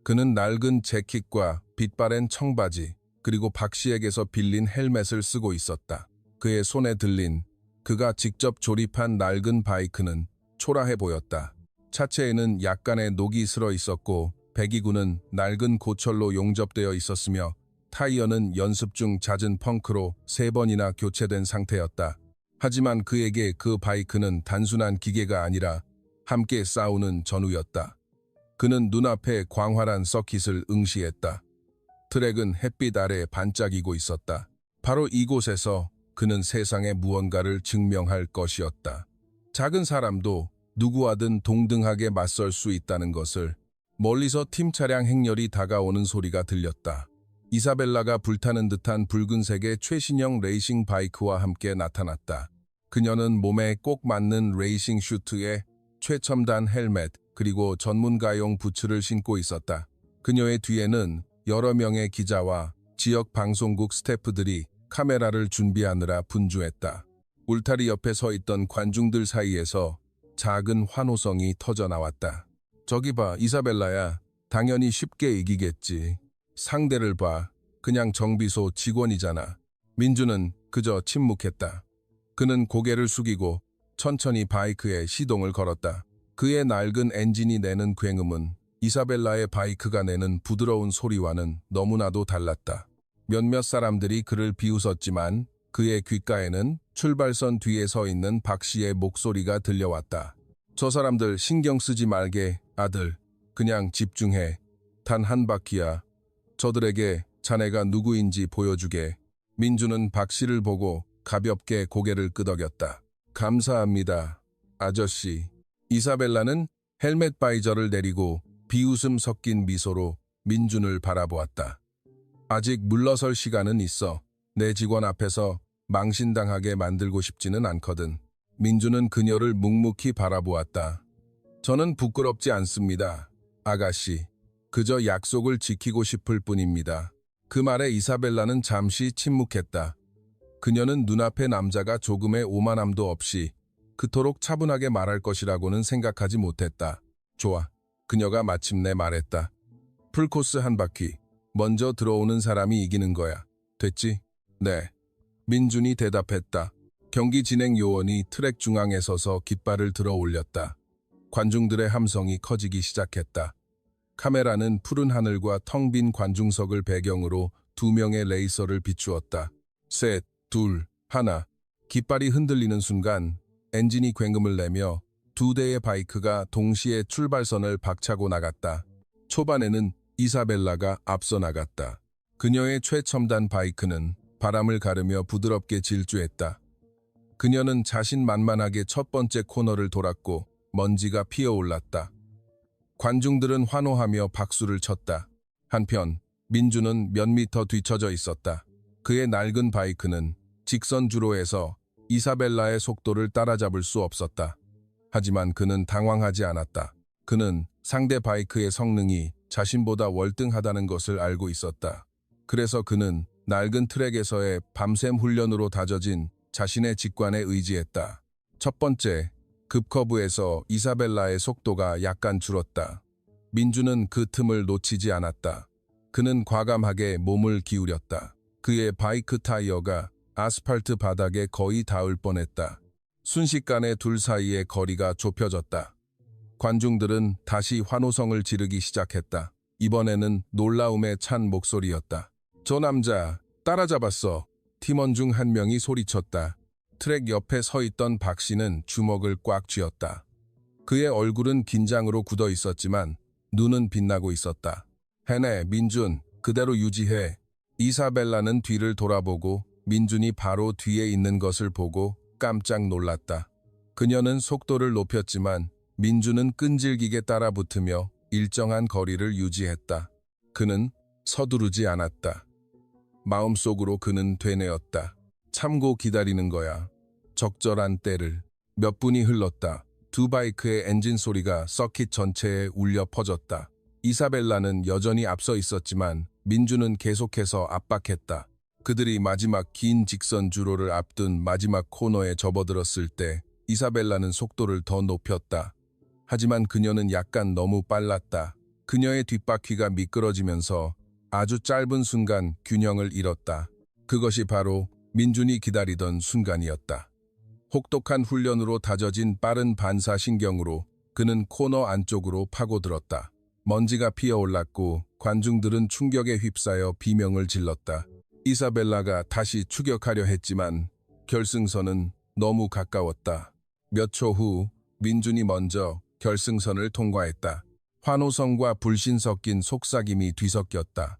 그는 낡은 재킷과 빛바랜 청바지, 그리고 박 씨에게서 빌린 헬멧을 쓰고 있었다. 그의 손에 들린 그가 직접 조립한 낡은 바이크는 초라해 보였다. 차체에는 약간의 녹이 슬어 있었고 배기구는 낡은 고철로 용접되어 있었으며 타이어는 연습 중 잦은 펑크로 3번이나 교체된 상태였다. 하지만 그에게 그 바이크는 단순한 기계가 아니라 함께 싸우는 전우였다. 그는 눈앞에 광활한 서킷을 응시했다. 트랙은 햇빛 아래 반짝이고 있었다. 바로 이곳에서 그는 세상에 무언가를 증명할 것이었다. 작은 사람도 누구와든 동등하게 맞설 수 있다는 것을. 멀리서 팀 차량 행렬이 다가오는 소리가 들렸다. 이사벨라가 불타는 듯한 붉은색의 최신형 레이싱 바이크와 함께 나타났다. 그녀는 몸에 꼭 맞는 레이싱 슈트에 최첨단 헬멧 그리고 전문가용 부츠를 신고 있었다. 그녀의 뒤에는 여러 명의 기자와 지역 방송국 스태프들이 카메라를 준비하느라 분주했다. 울타리 옆에 서 있던 관중들 사이에서 작은 환호성이 터져나왔다. 저기 봐, 이사벨라야. 당연히 쉽게 이기겠지. 상대를 봐. 그냥 정비소 직원이잖아. 민주는 그저 침묵했다. 그는 고개를 숙이고 천천히 바이크에 시동을 걸었다. 그의 낡은 엔진이 내는 굉음은 이사벨라의 바이크가 내는 부드러운 소리와는 너무나도 달랐다. 몇몇 사람들이 그를 비웃었지만 그의 귓가에는 출발선 뒤에 서 있는 박 씨의 목소리가 들려왔다. 저 사람들 신경 쓰지 말게, 아들. 그냥 집중해. 단 한 바퀴야. 저들에게 자네가 누구인지 보여주게. 민주는 박 씨를 보고 가볍게 고개를 끄덕였다. 감사합니다, 아저씨. 이사벨라는 헬멧 바이저를 내리고 비웃음 섞인 미소로 민준을 바라보았다. 아직 물러설 시간은 있어. 내 직원 앞에서 망신당하게 만들고 싶지는 않거든. 민준은 그녀를 묵묵히 바라보았다. 저는 부끄럽지 않습니다, 아가씨. 그저 약속을 지키고 싶을 뿐입니다. 그 말에 이사벨라는 잠시 침묵했다. 그녀는 눈앞의 남자가 조금의 오만함도 없이 그토록 차분하게 말할 것이라고는 생각하지 못했다. 좋아. 그녀가 마침내 말했다. 풀코스 한 바퀴. 먼저 들어오는 사람이 이기는 거야. 됐지? 네. 민준이 대답했다. 경기 진행 요원이 트랙 중앙에 서서 깃발을 들어 올렸다. 관중들의 함성이 커지기 시작했다. 카메라는 푸른 하늘과 텅 빈 관중석을 배경으로 두 명의 레이서를 비추었다. 셋, 둘, 하나. 깃발이 흔들리는 순간 엔진이 굉음을 내며 두 대의 바이크가 동시에 출발선을 박차고 나갔다. 초반에는 이사벨라가 앞서 나갔다. 그녀의 최첨단 바이크는 바람을 가르며 부드럽게 질주했다. 그녀는 자신만만하게 첫 번째 코너를 돌았고 먼지가 피어올랐다. 관중들은 환호하며 박수를 쳤다. 한편 민주는 몇 미터 뒤처져 있었다. 그의 낡은 바이크는 직선 주로에서 이사벨라의 속도를 따라잡을 수 없었다. 하지만 그는 당황하지 않았다. 그는 상대 바이크의 성능이 자신보다 월등하다는 것을 알고 있었다. 그래서 그는 낡은 트랙에서의 밤샘 훈련으로 다져진 자신의 직관에 의지했다. 첫 번째, 급커브에서 이사벨라의 속도가 약간 줄었다. 민주는 그 틈을 놓치지 않았다. 그는 과감하게 몸을 기울였다. 그의 바이크 타이어가 아스팔트 바닥에 거의 닿을 뻔했다. 순식간에 둘 사이의 거리가 좁혀졌다. 관중들은 다시 환호성을 지르기 시작했다. 이번에는 놀라움에 찬 목소리였다. 저 남자 따라잡았어. 팀원 중 한 명이 소리쳤다. 트랙 옆에 서 있던 박 씨는 주먹을 꽉 쥐었다. 그의 얼굴은 긴장으로 굳어 있었지만 눈은 빛나고 있었다. 해내, 민준. 그대로 유지해. 이사벨라는 뒤를 돌아보고 민준이 바로 뒤에 있는 것을 보고 깜짝 놀랐다. 그녀는 속도를 높였지만 민준은 끈질기게 따라붙으며 일정한 거리를 유지했다. 그는 서두르지 않았다. 마음속으로 그는 되뇌었다. 참고 기다리는 거야. 적절한 때를. 몇 분이 흘렀다. 두 바이크의 엔진 소리가 서킷 전체에 울려 퍼졌다. 이사벨라는 여전히 앞서 있었지만 민주는 계속해서 압박했다. 그들이 마지막 긴 직선 주로를 앞둔 마지막 코너에 접어들었을 때 이사벨라는 속도를 더 높였다. 하지만 그녀는 약간 너무 빨랐다. 그녀의 뒷바퀴가 미끄러지면서 아주 짧은 순간 균형을 잃었다. 그것이 바로 민준이 기다리던 순간이었다. 혹독한 훈련으로 다져진 빠른 반사신경으로 그는 코너 안쪽으로 파고들었다. 먼지가 피어올랐고 관중들은 충격에 휩싸여 비명을 질렀다. 이사벨라가 다시 추격하려 했지만 결승선은 너무 가까웠다. 몇 초 후 민준이 먼저 결승선을 통과했다. 환호성과 불신 섞인 속삭임이 뒤섞였다.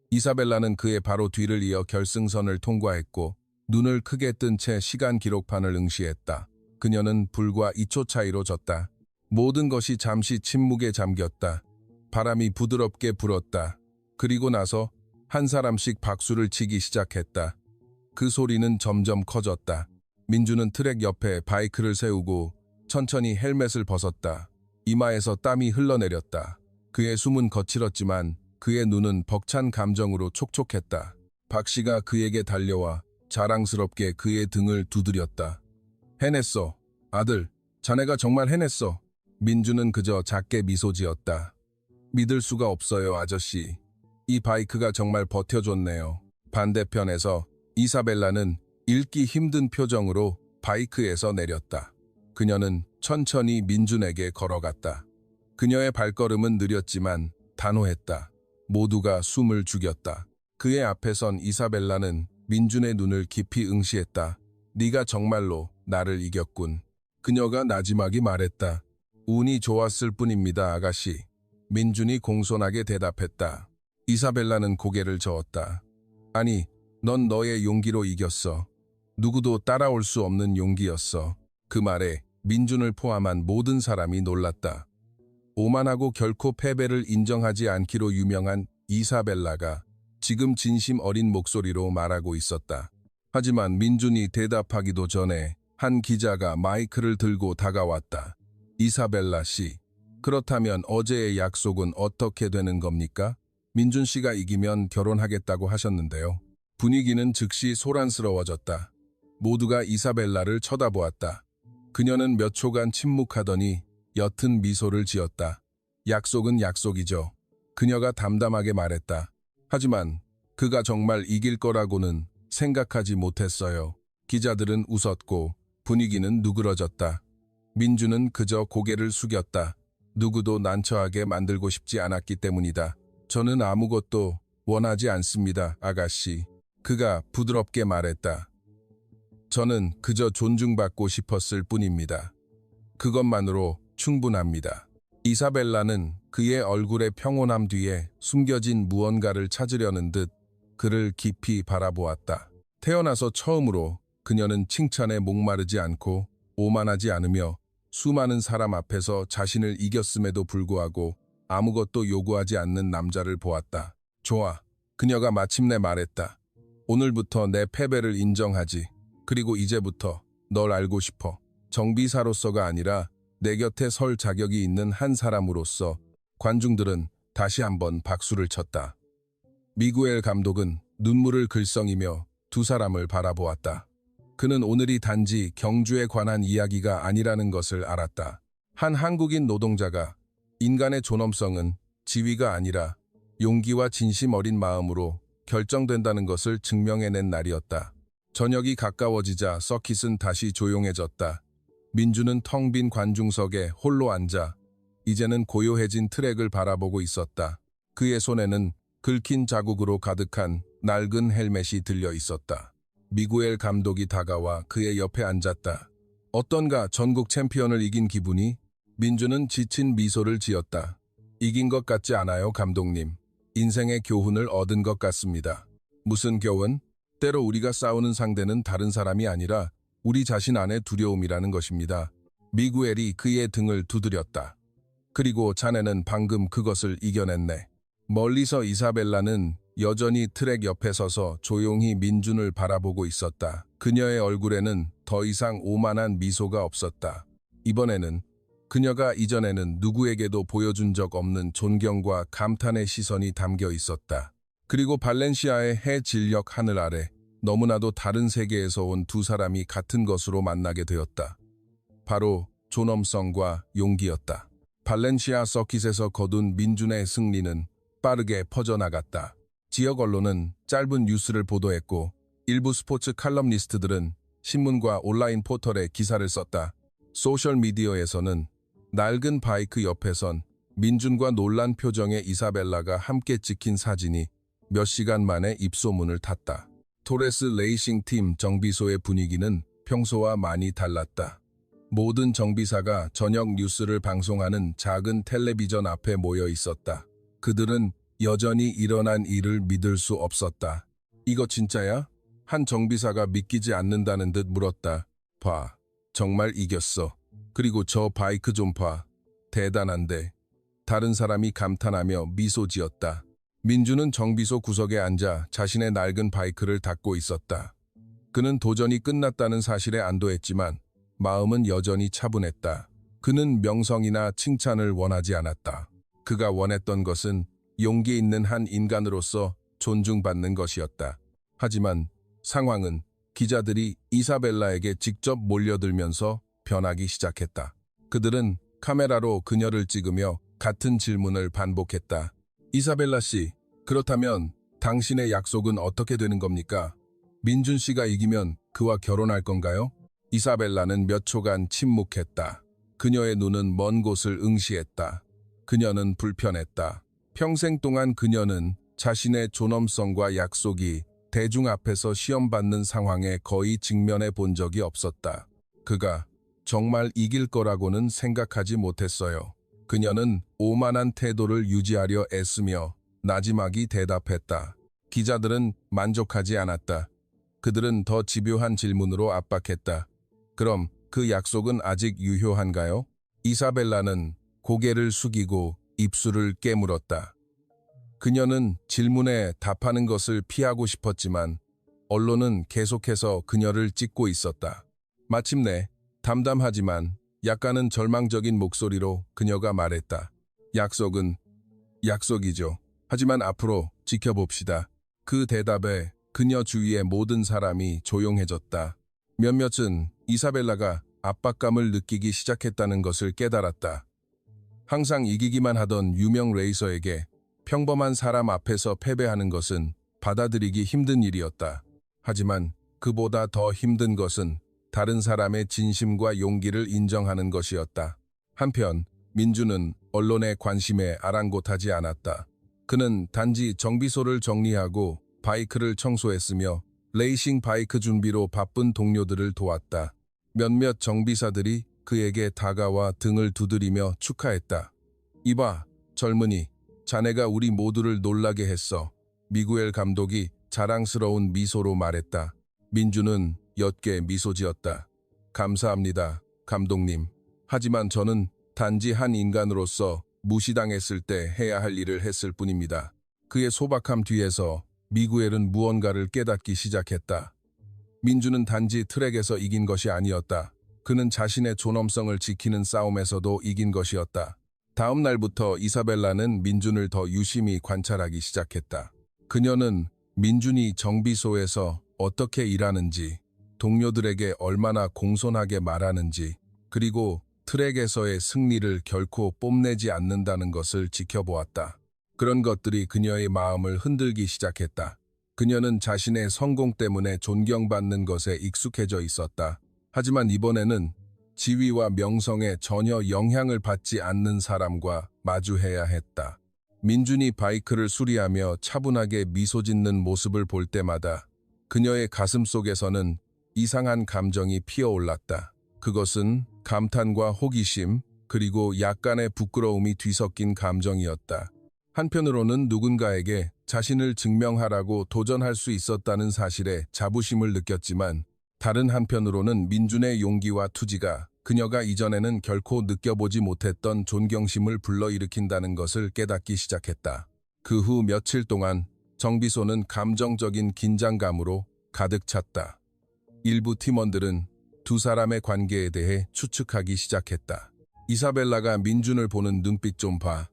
이사벨라는 그의 바로 뒤를 이어 결승선을 통과했고 눈을 크게 뜬 채 시간 기록판을 응시했다. 그녀는 불과 2초 차이로 졌다. 모든 것이 잠시 침묵에 잠겼다. 바람이 부드럽게 불었다. 그리고 나서 한 사람씩 박수를 치기 시작했다. 그 소리는 점점 커졌다. 민주는 트랙 옆에 바이크를 세우고 천천히 헬멧을 벗었다. 이마에서 땀이 흘러내렸다. 그의 숨은 거칠었지만 그의 눈은 벅찬 감정으로 촉촉했다. 박씨가 그에게 달려와 자랑스럽게 그의 등을 두드렸다. 해냈어. 아들, 자네가 정말 해냈어. 민주는 그저 작게 미소 지었다. 믿을 수가 없어요, 아저씨. 이 바이크가 정말 버텨줬네요. 반대편에서 이사벨라는 읽기 힘든 표정으로 바이크에서 내렸다. 그녀는 천천히 민준에게 걸어갔다. 그녀의 발걸음은 느렸지만 단호했다. 모두가 숨을 죽였다. 그의 앞에 선 이사벨라는 민준의 눈을 깊이 응시했다. 네가 정말로 나를 이겼군. 그녀가 나지막이 말했다. 운이 좋았을 뿐입니다, 아가씨. 민준이 공손하게 대답했다. 이사벨라는 고개를 저었다. 아니, 넌 너의 용기로 이겼어. 누구도 따라올 수 없는 용기였어. 그 말에 민준을 포함한 모든 사람이 놀랐다. 오만하고 결코 패배를 인정하지 않기로 유명한 이사벨라가 지금 진심 어린 목소리로 말하고 있었다. 하지만 민준이 대답하기도 전에 한 기자가 마이크를 들고 다가왔다. 이사벨라 씨, 그렇다면 어제의 약속은 어떻게 되는 겁니까? 민준 씨가 이기면 결혼하겠다고 하셨는데요. 분위기는 즉시 소란스러워졌다. 모두가 이사벨라를 쳐다보았다. 그녀는 몇 초간 침묵하더니 옅은 미소를 지었다. 약속은 약속이죠. 그녀가 담담하게 말했다. 하지만 그가 정말 이길 거라고는 생각하지 못했어요. 기자들은 웃었고 분위기는 누그러졌다. 민주는 그저 고개를 숙였다. 누구도 난처하게 만들고 싶지 않았기 때문이다. 저는 아무것도 원하지 않습니다, 아가씨. 그가 부드럽게 말했다. 저는 그저 존중받고 싶었을 뿐입니다. 그것만으로 충분합니다. 이사벨라는 그의 얼굴의 평온함 뒤에 숨겨진 무언가를 찾으려는 듯 그를 깊이 바라보았다. 태어나서 처음으로 그녀는 칭찬에 목마르지 않고 오만하지 않으며 수많은 사람 앞에서 자신을 이겼음에도 불구하고 아무것도 요구하지 않는 남자를 보았다. 좋아. 그녀가 마침내 말했다. 오늘부터 내 패배를 인정하지. 그리고 이제부터 널 알고 싶어. 정비사로서가 아니라 내 곁에 설 자격이 있는 한 사람으로서. 관중들은 다시 한번 박수를 쳤다. 미구엘 감독은 눈물을 글썽이며 두 사람을 바라보았다. 그는 오늘이 단지 경주에 관한 이야기가 아니라는 것을 알았다. 한 한국인 노동자가 인간의 존엄성은 지위가 아니라 용기와 진심 어린 마음으로 결정된다는 것을 증명해낸 날이었다. 저녁이 가까워지자 서킷은 다시 조용해졌다. 민주는 텅 빈 관중석에 홀로 앉아 이제는 고요해진 트랙을 바라보고 있었다. 그의 손에는 긁힌 자국으로 가득한 낡은 헬멧이 들려 있었다. 미구엘 감독이 다가와 그의 옆에 앉았다. 어떤가 전국 챔피언을 이긴 기분이? 민주는 지친 미소를 지었다. 이긴 것 같지 않아요, 감독님. 인생의 교훈을 얻은 것 같습니다. 무슨 교훈? 때로 우리가 싸우는 상대는 다른 사람이 아니라 우리 자신 안의 두려움이라는 것입니다. 미구엘이 그의 등을 두드렸다. 그리고 자네는 방금 그것을 이겨냈네. 멀리서 이사벨라는 여전히 트랙 옆에 서서 조용히 민준을 바라보고 있었다. 그녀의 얼굴에는 더 이상 오만한 미소가 없었다. 이번에는 그녀가 이전에는 누구에게도 보여준 적 없는 존경과 감탄의 시선이 담겨 있었다. 그리고 발렌시아의 해 진력 하늘 아래 너무나도 다른 세계에서 온 두 사람이 같은 것으로 만나게 되었다. 바로 존엄성과 용기였다. 발렌시아 서킷에서 거둔 민준의 승리는 빠르게 퍼져나갔다. 지역 언론은 짧은 뉴스를 보도했고 일부 스포츠 칼럼니스트들은 신문과 온라인 포털에 기사를 썼다. 소셜미디어에서는 낡은 바이크 옆에 선 민준과 놀란 표정의 이사벨라가 함께 찍힌 사진이 몇 시간 만에 입소문을 탔다. 토레스 레이싱팀 정비소의 분위기는 평소와 많이 달랐다. 모든 정비사가 저녁 뉴스를 방송하는 작은 텔레비전 앞에 모여 있었다. 그들은 여전히 일어난 일을 믿을 수 없었다. 이거 진짜야? 한 정비사가 믿기지 않는다는 듯 물었다. 봐, 정말 이겼어. 그리고 저 바이크 좀 봐. 대단한데. 다른 사람이 감탄하며 미소 지었다. 민주는 정비소 구석에 앉아 자신의 낡은 바이크를 닦고 있었다. 그는 도전이 끝났다는 사실에 안도했지만 마음은 여전히 차분했다. 그는 명성이나 칭찬을 원하지 않았다. 그가 원했던 것은 용기 있는 한 인간으로서 존중받는 것이었다. 하지만 상황은 기자들이 이사벨라에게 직접 몰려들면서 변하기 시작했다. 그들은 카메라로 그녀를 찍으며 같은 질문을 반복했다. 이사벨라 씨, 그렇다면 당신의 약속은 어떻게 되는 겁니까? 민준 씨가 이기면 그와 결혼할 건가요? 이사벨라는 몇 초간 침묵했다. 그녀의 눈은 먼 곳을 응시했다. 그녀는 불편했다. 평생 동안 그녀는 자신의 존엄성과 약속이 대중 앞에서 시험받는 상황에 거의 직면해 본 적이 없었다. 그가 정말 이길 거라고는 생각하지 못했어요. 그녀는 오만한 태도를 유지하려 애쓰며 나지막이 대답했다. 기자들은 만족하지 않았다. 그들은 더 집요한 질문으로 압박했다. 그럼 그 약속은 아직 유효한가요? 이사벨라는 고개를 숙이고 입술을 깨물었다. 그녀는 질문에 답하는 것을 피하고 싶었지만 언론은 계속해서 그녀를 찍고 있었다. 마침내 담담하지만 약간은 절망적인 목소리로 그녀가 말했다. 약속은 약속이죠. 하지만 앞으로 지켜봅시다. 그 대답에 그녀 주위의 모든 사람이 조용해졌다. 몇몇은 이사벨라가 압박감을 느끼기 시작했다는 것을 깨달았다. 항상 이기기만 하던 유명 레이서에게 평범한 사람 앞에서 패배하는 것은 받아들이기 힘든 일이었다. 하지만 그보다 더 힘든 것은 다른 사람의 진심과 용기를 인정하는 것이었다. 한편 민주는 언론의 관심에 아랑곳하지 않았다. 그는 단지 정비소를 정리하고 바이크를 청소했으며 레이싱 바이크 준비로 바쁜 동료들을 도왔다. 몇몇 정비사들이 그에게 다가와 등을 두드리며 축하했다. 이봐, 젊은이, 자네가 우리 모두를 놀라게 했어. 미구엘 감독이 자랑스러운 미소로 말했다. 민주는 옅게 미소 지었다. 감사합니다, 감독님. 하지만 저는 단지 한 인간으로서 무시당했을 때 해야 할 일을 했을 뿐입니다. 그의 소박함 뒤에서 미구엘은 무언가를 깨닫기 시작했다. 민주는 단지 트랙에서 이긴 것이 아니었다. 그는 자신의 존엄성을 지키는 싸움에서도 이긴 것이었다. 다음 날부터 이사벨라는 민준을 더 유심히 관찰하기 시작했다. 그녀는 민준이 정비소에서 어떻게 일하는지, 동료들에게 얼마나 공손하게 말하는지, 그리고 트랙에서의 승리를 결코 뽐내지 않는다는 것을 지켜보았다. 그런 것들이 그녀의 마음을 흔들기 시작했다. 그녀는 자신의 성공 때문에 존경받는 것에 익숙해져 있었다. 하지만 이번에는 지위와 명성에 전혀 영향을 받지 않는 사람과 마주해야 했다. 민준이 바이크를 수리하며 차분하게 미소 짓는 모습을 볼 때마다 그녀의 가슴 속에서는 이상한 감정이 피어올랐다. 그것은 감탄과 호기심, 그리고 약간의 부끄러움이 뒤섞인 감정이었다. 한편으로는 누군가에게 자신을 증명하라고 도전할 수 있었다는 사실에 자부심을 느꼈지만, 다른 한편으로는 민준의 용기와 투지가 그녀가 이전에는 결코 느껴보지 못했던 존경심을 불러일으킨다는 것을 깨닫기 시작했다. 그 후 며칠 동안 정비소는 감정적인 긴장감으로 가득 찼다. 일부 팀원들은 두 사람의 관계에 대해 추측하기 시작했다. 이사벨라가 민준을 보는 눈빛 좀 봐.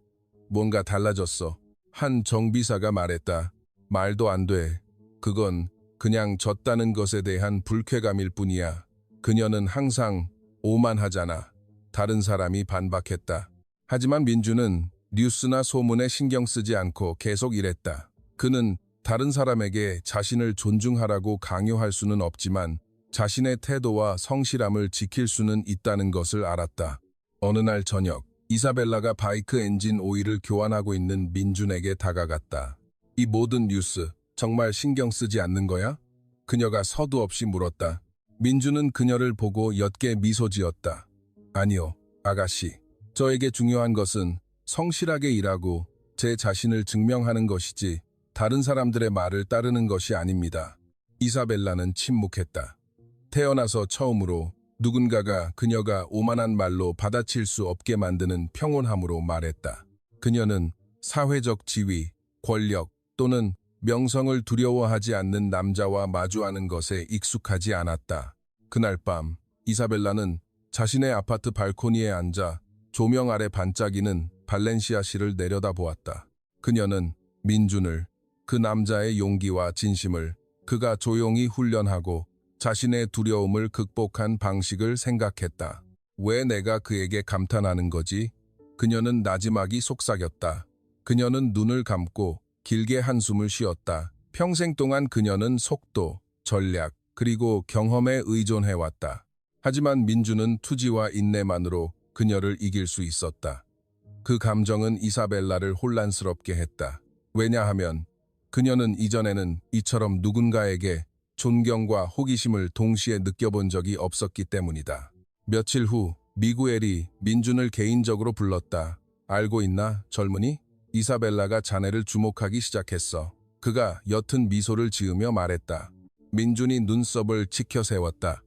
뭔가 달라졌어. 한 정비사가 말했다. 말도 안 돼. 그건 그냥 졌다는 것에 대한 불쾌감일 뿐이야. 그녀는 항상 오만하잖아. 다른 사람이 반박했다. 하지만 민준은 뉴스나 소문에 신경 쓰지 않고 계속 일했다. 그는 다른 사람에게 자신을 존중하라고 강요할 수는 없지만 자신의 태도와 성실함을 지킬 수는 있다는 것을 알았다. 어느 날 저녁, 이사벨라가 바이크 엔진 오일을 교환하고 있는 민준에게 다가갔다. 이 모든 뉴스 정말 신경 쓰지 않는 거야? 그녀가 서두 없이 물었다. 민준은 그녀를 보고 옅게 미소 지었다. 아니요, 아가씨. 저에게 중요한 것은 성실하게 일하고 제 자신을 증명하는 것이지 다른 사람들의 말을 따르는 것이 아닙니다. 이사벨라는 침묵했다. 태어나서 처음으로 누군가가 그녀가 오만한 말로 받아칠 수 없게 만드는 평온함으로 말했다. 그녀는 사회적 지위, 권력 또는 명성을 두려워하지 않는 남자와 마주하는 것에 익숙하지 않았다. 그날 밤 이사벨라는 자신의 아파트 발코니에 앉아 조명 아래 반짝이는 발렌시아 시를 내려다보았다. 그녀는 민준을, 그 남자의 용기와 진심을, 그가 조용히 훈련하고 자신의 두려움을 극복한 방식을 생각했다. 왜 내가 그에게 감탄하는 거지? 그녀는 나지막이 속삭였다. 그녀는 눈을 감고 길게 한숨을 쉬었다. 평생 동안 그녀는 속도, 전략, 그리고 경험에 의존해왔다. 하지만 민주는 투지와 인내만으로 그녀를 이길 수 있었다. 그 감정은 이사벨라를 혼란스럽게 했다. 왜냐하면 그녀는 이전에는 이처럼 누군가에게 존경과 호기심을 동시에 느껴본 적이 없었기 때문이다. 며칠 후 미구엘이 민준을 개인적으로 불렀다. 알고 있나, 젊은이? 이사벨라가 자네를 주목하기 시작했어. 그가 옅은 미소를 지으며 말했다. 민준이 눈썹을 치켜 세웠다.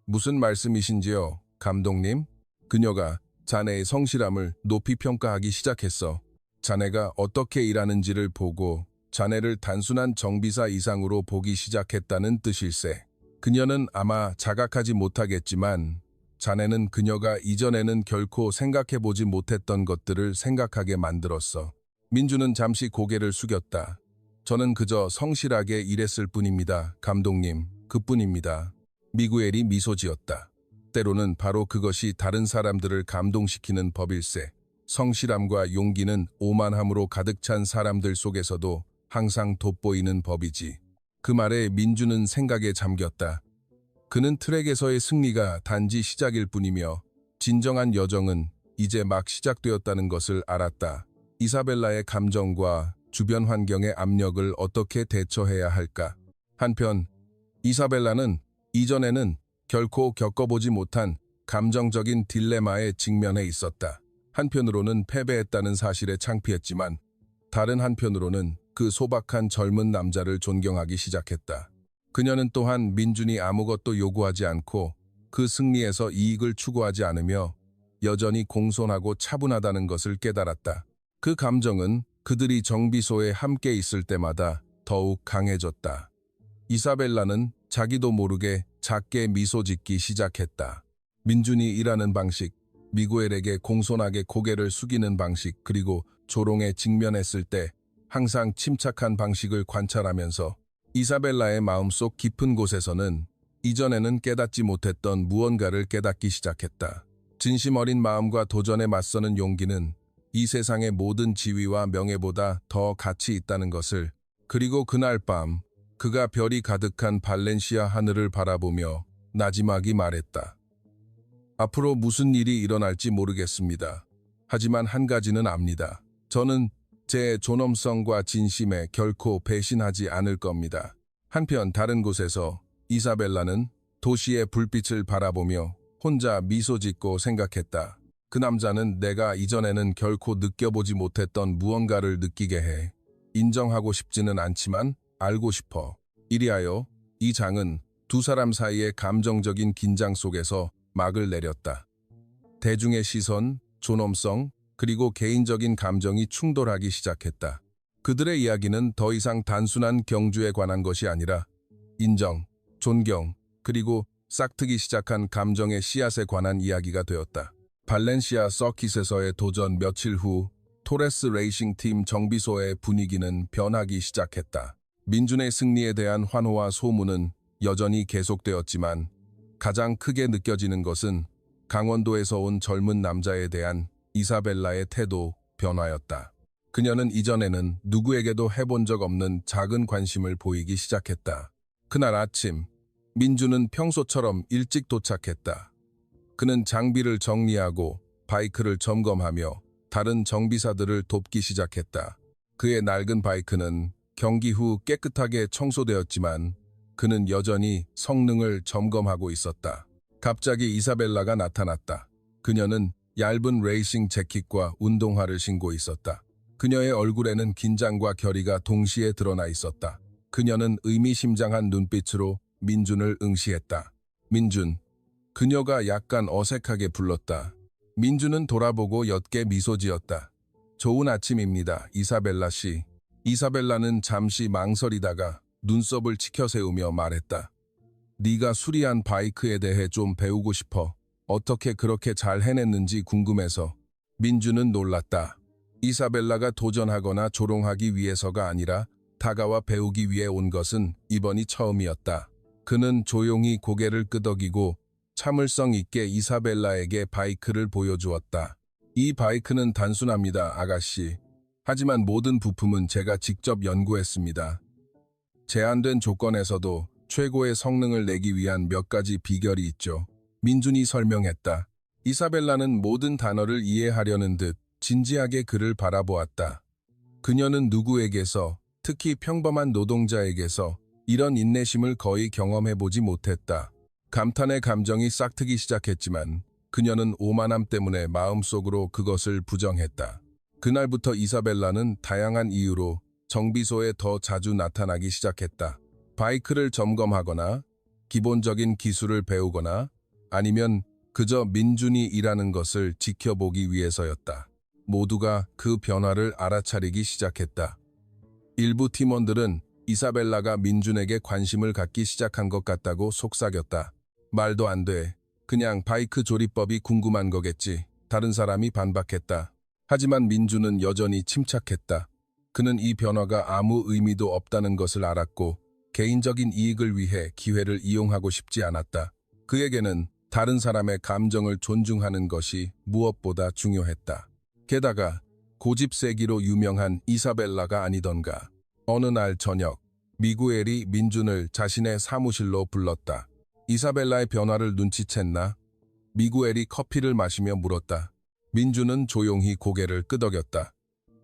무슨 말씀이신지요, 감독님? 그녀가 자네의 성실함을 높이 평가하기 시작했어. 자네가 어떻게 일하는지를 보고 자네를 단순한 정비사 이상으로 보기 시작했다는 뜻일세. 그녀는 아마 자각하지 못하겠지만 자네는 그녀가 이전에는 결코 생각해보지 못했던 것들을 생각하게 만들었어. 민주는 잠시 고개를 숙였다. 저는 그저 성실하게 일했을 뿐입니다, 감독님. 그뿐입니다. 미구엘이 미소 지었다. 때로는 바로 그것이 다른 사람들을 감동시키는 법일세. 성실함과 용기는 오만함으로 가득 찬 사람들 속에서도 항상 돋보이는 법이지. 그 말에 민주는 생각에 잠겼다. 그는 트랙에서의 승리가 단지 시작일 뿐이며 진정한 여정은 이제 막 시작되었다는 것을 알았다. 이사벨라의 감정과 주변 환경의 압력을 어떻게 대처해야 할까? 한편 이사벨라는 이전에는 결코 겪어보지 못한 감정적인 딜레마에 직면해 있었다. 한편으로는 패배했다는 사실에 창피했지만 다른 한편으로는 그 소박한 젊은 남자를 존경하기 시작했다. 그녀는 또한 민준이 아무것도 요구하지 않고 그 승리에서 이익을 추구하지 않으며 여전히 공손하고 차분하다는 것을 깨달았다. 그 감정은 그들이 정비소에 함께 있을 때마다 더욱 강해졌다. 이사벨라는 자기도 모르게 작게 미소 짓기 시작했다. 민준이 일하는 방식, 미구엘에게 공손하게 고개를 숙이는 방식, 그리고 조롱에 직면했을 때 항상 침착한 방식을 관찰하면서 이사벨라의 마음속 깊은 곳에서는 이전에는 깨닫지 못했던 무언가를 깨닫기 시작했다. 진심 어린 마음과 도전에 맞서는 용기는 이 세상의 모든 지위와 명예보다 더 가치 있다는 것을, 그리고 그날 밤 그가 별이 가득한 발렌시아 하늘을 바라보며 나지막이 말했다. 앞으로 무슨 일이 일어날지 모르겠습니다. 하지만 한 가지는 압니다. 저는 제 존엄성과 진심에 결코 배신하지 않을 겁니다. 한편 다른 곳에서 이사벨라는 도시의 불빛을 바라보며 혼자 미소 짓고 생각했다. 그 남자는 내가 이전에는 결코 느껴보지 못했던 무언가를 느끼게 해. 인정하고 싶지는 않지만 알고 싶어. 이리하여 이 장은 두 사람 사이의 감정적인 긴장 속에서 막을 내렸다. 대중의 시선, 존엄성, 그리고 개인적인 감정이 충돌하기 시작했다. 그들의 이야기는 더 이상 단순한 경주에 관한 것이 아니라 인정, 존경, 그리고 싹트기 시작한 감정의 씨앗에 관한 이야기가 되었다. 발렌시아 서킷에서의 도전 며칠 후 토레스 레이싱 팀 정비소의 분위기는 변하기 시작했다. 민준의 승리에 대한 환호와 소문은 여전히 계속되었지만 가장 크게 느껴지는 것은 강원도에서 온 젊은 남자에 대한 이사벨라의 태도 변화였다. 그녀는 이전에는 누구에게도 해본 적 없는 작은 관심을 보이기 시작했다. 그날 아침, 민주는 평소처럼 일찍 도착했다. 그는 장비를 정리하고 바이크를 점검하며 다른 정비사들을 돕기 시작했다. 그의 낡은 바이크는 경기 후 깨끗하게 청소되었지만 그는 여전히 성능을 점검하고 있었다. 갑자기 이사벨라가 나타났다. 그녀는 얇은 레이싱 재킷과 운동화를 신고 있었다. 그녀의 얼굴에는 긴장과 결의가 동시에 드러나 있었다. 그녀는 의미심장한 눈빛으로 민준을 응시했다. 민준, 그녀가 약간 어색하게 불렀다. 민주는 돌아보고 옅게 미소 지었다. 좋은 아침입니다, 이사벨라 씨. 이사벨라는 잠시 망설이다가 눈썹을 치켜세우며 말했다. 네가 수리한 바이크에 대해 좀 배우고 싶어. 어떻게 그렇게 잘 해냈는지 궁금해서. 민주는 놀랐다. 이사벨라가 도전하거나 조롱하기 위해서가 아니라 다가와 배우기 위해 온 것은 이번이 처음이었다. 그는 조용히 고개를 끄덕이고 참을성 있게 이사벨라에게 바이크를 보여주었다. 이 바이크는 단순합니다, 아가씨. 하지만 모든 부품은 제가 직접 연구했습니다. 제한된 조건에서도 최고의 성능을 내기 위한 몇 가지 비결이 있죠. 민준이 설명했다. 이사벨라는 모든 단어를 이해하려는 듯 진지하게 그를 바라보았다. 그녀는 누구에게서, 특히 평범한 노동자에게서 이런 인내심을 거의 경험해보지 못했다. 감탄의 감정이 싹트기 시작했지만 그녀는 오만함 때문에 마음속으로 그것을 부정했다. 그날부터 이사벨라는 다양한 이유로 정비소에 더 자주 나타나기 시작했다. 바이크를 점검하거나 기본적인 기술을 배우거나 아니면 그저 민준이 일하는 것을 지켜보기 위해서였다. 모두가 그 변화를 알아차리기 시작했다. 일부 팀원들은 이사벨라가 민준에게 관심을 갖기 시작한 것 같다고 속삭였다. 말도 안 돼. 그냥 바이크 조립법이 궁금한 거겠지. 다른 사람이 반박했다. 하지만 민준은 여전히 침착했다. 그는 이 변화가 아무 의미도 없다는 것을 알았고 개인적인 이익을 위해 기회를 이용하고 싶지 않았다. 그에게는 다른 사람의 감정을 존중하는 것이 무엇보다 중요했다. 게다가 고집세기로 유명한 이사벨라가 아니던가. 어느 날 저녁, 미구엘이 민준을 자신의 사무실로 불렀다. 이사벨라의 변화를 눈치챘나? 미구엘이 커피를 마시며 물었다. 민준은 조용히 고개를 끄덕였다.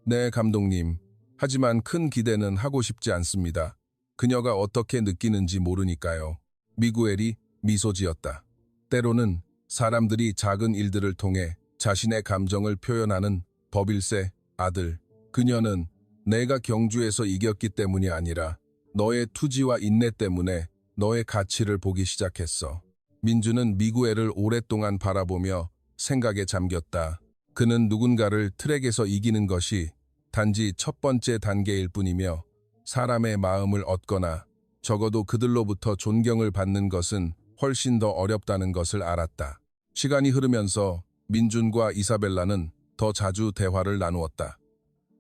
네, 감독님. 하지만 큰 기대는 하고 싶지 않습니다. 그녀가 어떻게 느끼는지 모르니까요. 미구엘이 미소 지었다. 때로는 사람들이 작은 일들을 통해 자신의 감정을 표현하는 법일세, 아들. 그녀는 내가 경주에서 이겼기 때문이 아니라 너의 투지와 인내 때문에 너의 가치를 보기 시작했어. 민주는 미구엘을 오랫동안 바라보며 생각에 잠겼다. 그는 누군가를 트랙에서 이기는 것이 단지 첫 번째 단계일 뿐이며 사람의 마음을 얻거나 적어도 그들로부터 존경을 받는 것은 훨씬 더 어렵다는 것을 알았다. 시간이 흐르면서 민준과 이사벨라는 더 자주 대화를 나누었다.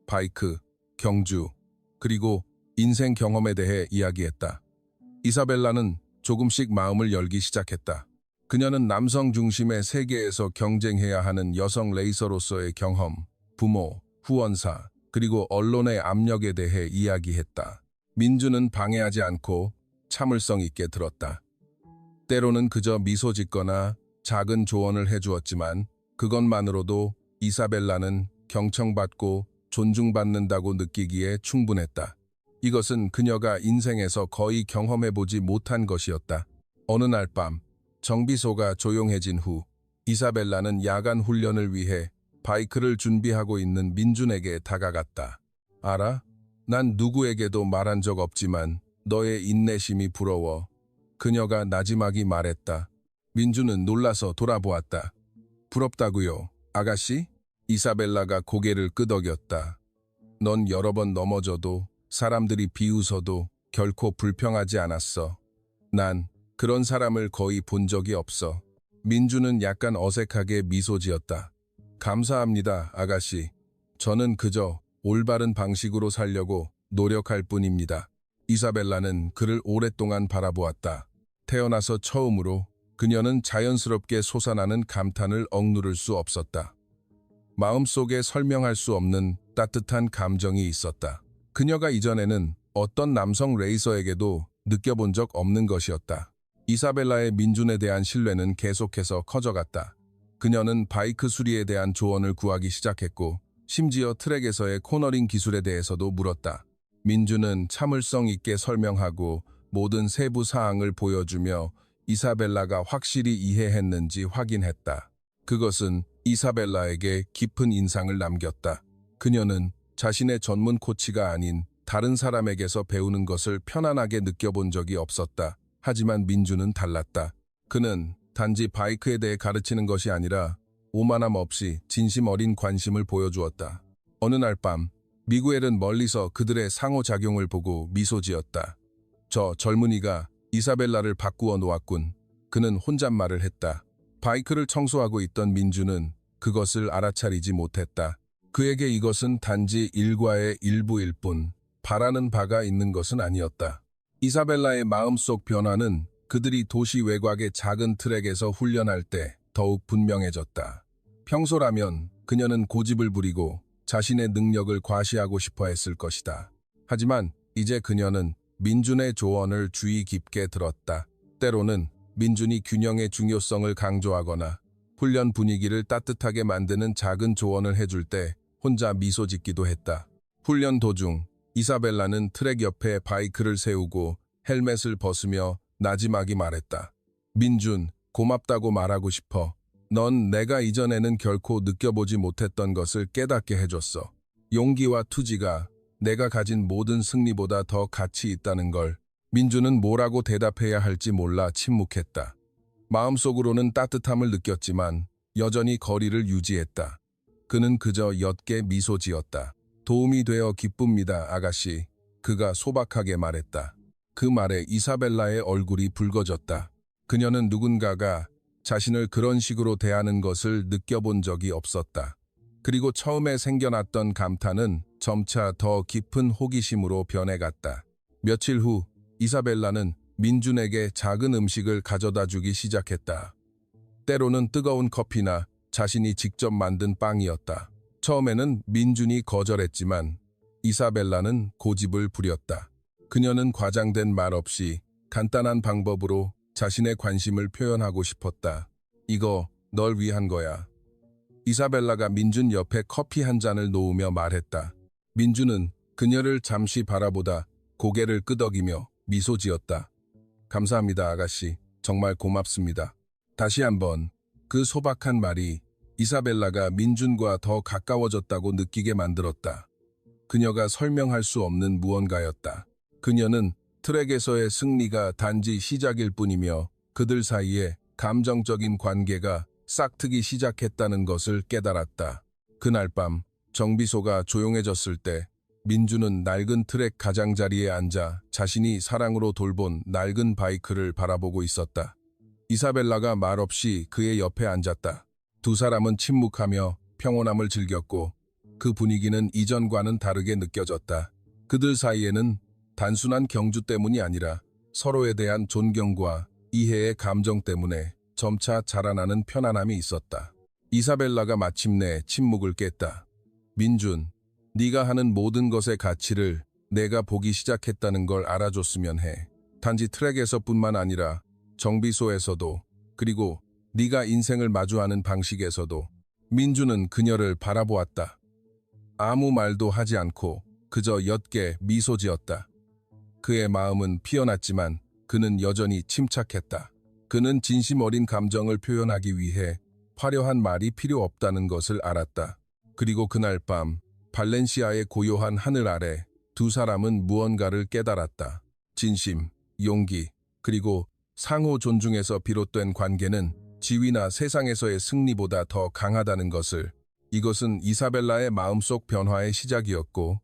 바이크, 경주, 그리고 인생 경험에 대해 이야기했다. 이사벨라는 조금씩 마음을 열기 시작했다. 그녀는 남성 중심의 세계에서 경쟁해야 하는 여성 레이서로서의 경험, 부모, 후원사, 그리고 언론의 압력에 대해 이야기했다. 민주는 방해하지 않고 참을성 있게 들었다. 때로는 그저 미소 짓거나 작은 조언을 해주었지만 그것만으로도 이사벨라는 경청받고 존중받는다고 느끼기에 충분했다. 이것은 그녀가 인생에서 거의 경험해보지 못한 것이었다. 어느 날 밤, 정비소가 조용해진 후 이사벨라는 야간 훈련을 위해 바이크를 준비하고 있는 민준에게 다가갔다. 알아? 난 누구에게도 말한 적 없지만 너의 인내심이 부러워. 그녀가 나지막이 말했다. 민준은 놀라서 돌아보았다. 부럽다고요, 아가씨? 이사벨라가 고개를 끄덕였다. 넌 여러 번 넘어져도 사람들이 비웃어도 결코 불평하지 않았어. 난 그런 사람을 거의 본 적이 없어. 민주는 약간 어색하게 미소 지었다. 감사합니다, 아가씨. 저는 그저 올바른 방식으로 살려고 노력할 뿐입니다. 이사벨라는 그를 오랫동안 바라보았다. 태어나서 처음으로 그녀는 자연스럽게 솟아나는 감탄을 억누를 수 없었다. 마음속에 설명할 수 없는 따뜻한 감정이 있었다. 그녀가 이전에는 어떤 남성 레이서에게도 느껴본 적 없는 것이었다. 이사벨라의 민준에 대한 신뢰는 계속해서 커져갔다. 그녀는 바이크 수리에 대한 조언을 구하기 시작했고 심지어 트랙에서의 코너링 기술에 대해서도 물었다. 민준은 참을성 있게 설명하고 모든 세부 사항을 보여주며 이사벨라가 확실히 이해했는지 확인했다. 그것은 이사벨라에게 깊은 인상을 남겼다. 그녀는 자신의 전문 코치가 아닌 다른 사람에게서 배우는 것을 편안하게 느껴본 적이 없었다. 하지만 민준은 달랐다. 그는 단지 바이크에 대해 가르치는 것이 아니라 오만함 없이 진심 어린 관심을 보여주었다. 어느 날 밤 미구엘은 멀리서 그들의 상호작용을 보고 미소 지었다. 저 젊은이가 이사벨라를 바꾸어 놓았군. 그는 혼잣말을 했다. 바이크를 청소하고 있던 민주는 그것을 알아차리지 못했다. 그에게 이것은 단지 일과의 일부일 뿐 바라는 바가 있는 것은 아니었다. 이사벨라의 마음속 변화는 그들이 도시 외곽의 작은 트랙에서 훈련할 때 더욱 분명해졌다. 평소라면 그녀는 고집을 부리고 자신의 능력을 과시하고 싶어 했을 것이다. 하지만 이제 그녀는 민준의 조언을 주의 깊게 들었다. 때로는 민준이 균형의 중요성을 강조하거나 훈련 분위기를 따뜻하게 만드는 작은 조언을 해줄 때 혼자 미소 짓기도 했다. 훈련 도중 이사벨라는 트랙 옆에 바이크를 세우고 헬멧을 벗으며 나지막이 말했다. 민준, 고맙다고 말하고 싶어. 넌 내가 이전에는 결코 느껴보지 못했던 것을 깨닫게 해줬어. 용기와 투지가 내가 가진 모든 승리보다 더 가치 있다는 걸. 민준은 뭐라고 대답해야 할지 몰라 침묵했다. 마음속으로는 따뜻함을 느꼈지만 여전히 거리를 유지했다. 그는 그저 옅게 미소 지었다. 도움이 되어 기쁩니다, 아가씨. 그가 소박하게 말했다. 그 말에 이사벨라의 얼굴이 붉어졌다. 그녀는 누군가가 자신을 그런 식으로 대하는 것을 느껴본 적이 없었다. 그리고 처음에 생겨났던 감탄은 점차 더 깊은 호기심으로 변해갔다. 며칠 후 이사벨라는 민준에게 작은 음식을 가져다 주기 시작했다. 때로는 뜨거운 커피나 자신이 직접 만든 빵이었다. 처음에는 민준이 거절했지만 이사벨라는 고집을 부렸다. 그녀는 과장된 말 없이 간단한 방법으로 자신의 관심을 표현하고 싶었다. 이거 널 위한 거야. 이사벨라가 민준 옆에 커피 한 잔을 놓으며 말했다. 민준은 그녀를 잠시 바라보다 고개를 끄덕이며 미소 지었다. 감사합니다, 아가씨. 정말 고맙습니다. 다시 한번 그 소박한 말이 이사벨라가 민준과 더 가까워졌다고 느끼게 만들었다. 그녀가 설명할 수 없는 무언가였다. 그녀는 트랙에서의 승리가 단지 시작일 뿐이며 그들 사이에 감정적인 관계가 싹트기 시작했다는 것을 깨달았다. 그날 밤 정비소가 조용해졌을 때 민주는 낡은 트랙 가장자리에 앉아 자신이 사랑으로 돌본 낡은 바이크를 바라보고 있었다. 이사벨라가 말없이 그의 옆에 앉았다. 두 사람은 침묵하며 평온함을 즐겼고 그 분위기는 이전과는 다르게 느껴졌다. 그들 사이에는 단순한 경주 때문이 아니라 서로에 대한 존경과 이해의 감정 때문에 점차 자라나는 편안함이 있었다. 이사벨라가 마침내 침묵을 깼다. 민준, 네가 하는 모든 것의 가치를 내가 보기 시작했다는 걸 알아줬으면 해. 단지 트랙에서뿐만 아니라 정비소에서도, 그리고 네가 인생을 마주하는 방식에서도. 민준은 그녀를 바라보았다. 아무 말도 하지 않고 그저 옅게 미소 지었다. 그의 마음은 피어났지만 그는 여전히 침착했다. 그는 진심 어린 감정을 표현하기 위해 화려한 말이 필요 없다는 것을 알았다. 그리고 그날 밤 발렌시아의 고요한 하늘 아래 두 사람은 무언가를 깨달았다. 진심, 용기, 그리고 상호 존중에서 비롯된 관계는 지위나 세상에서의 승리보다 더 강하다는 것을. 이것은 이사벨라의 마음속 변화의 시작이었고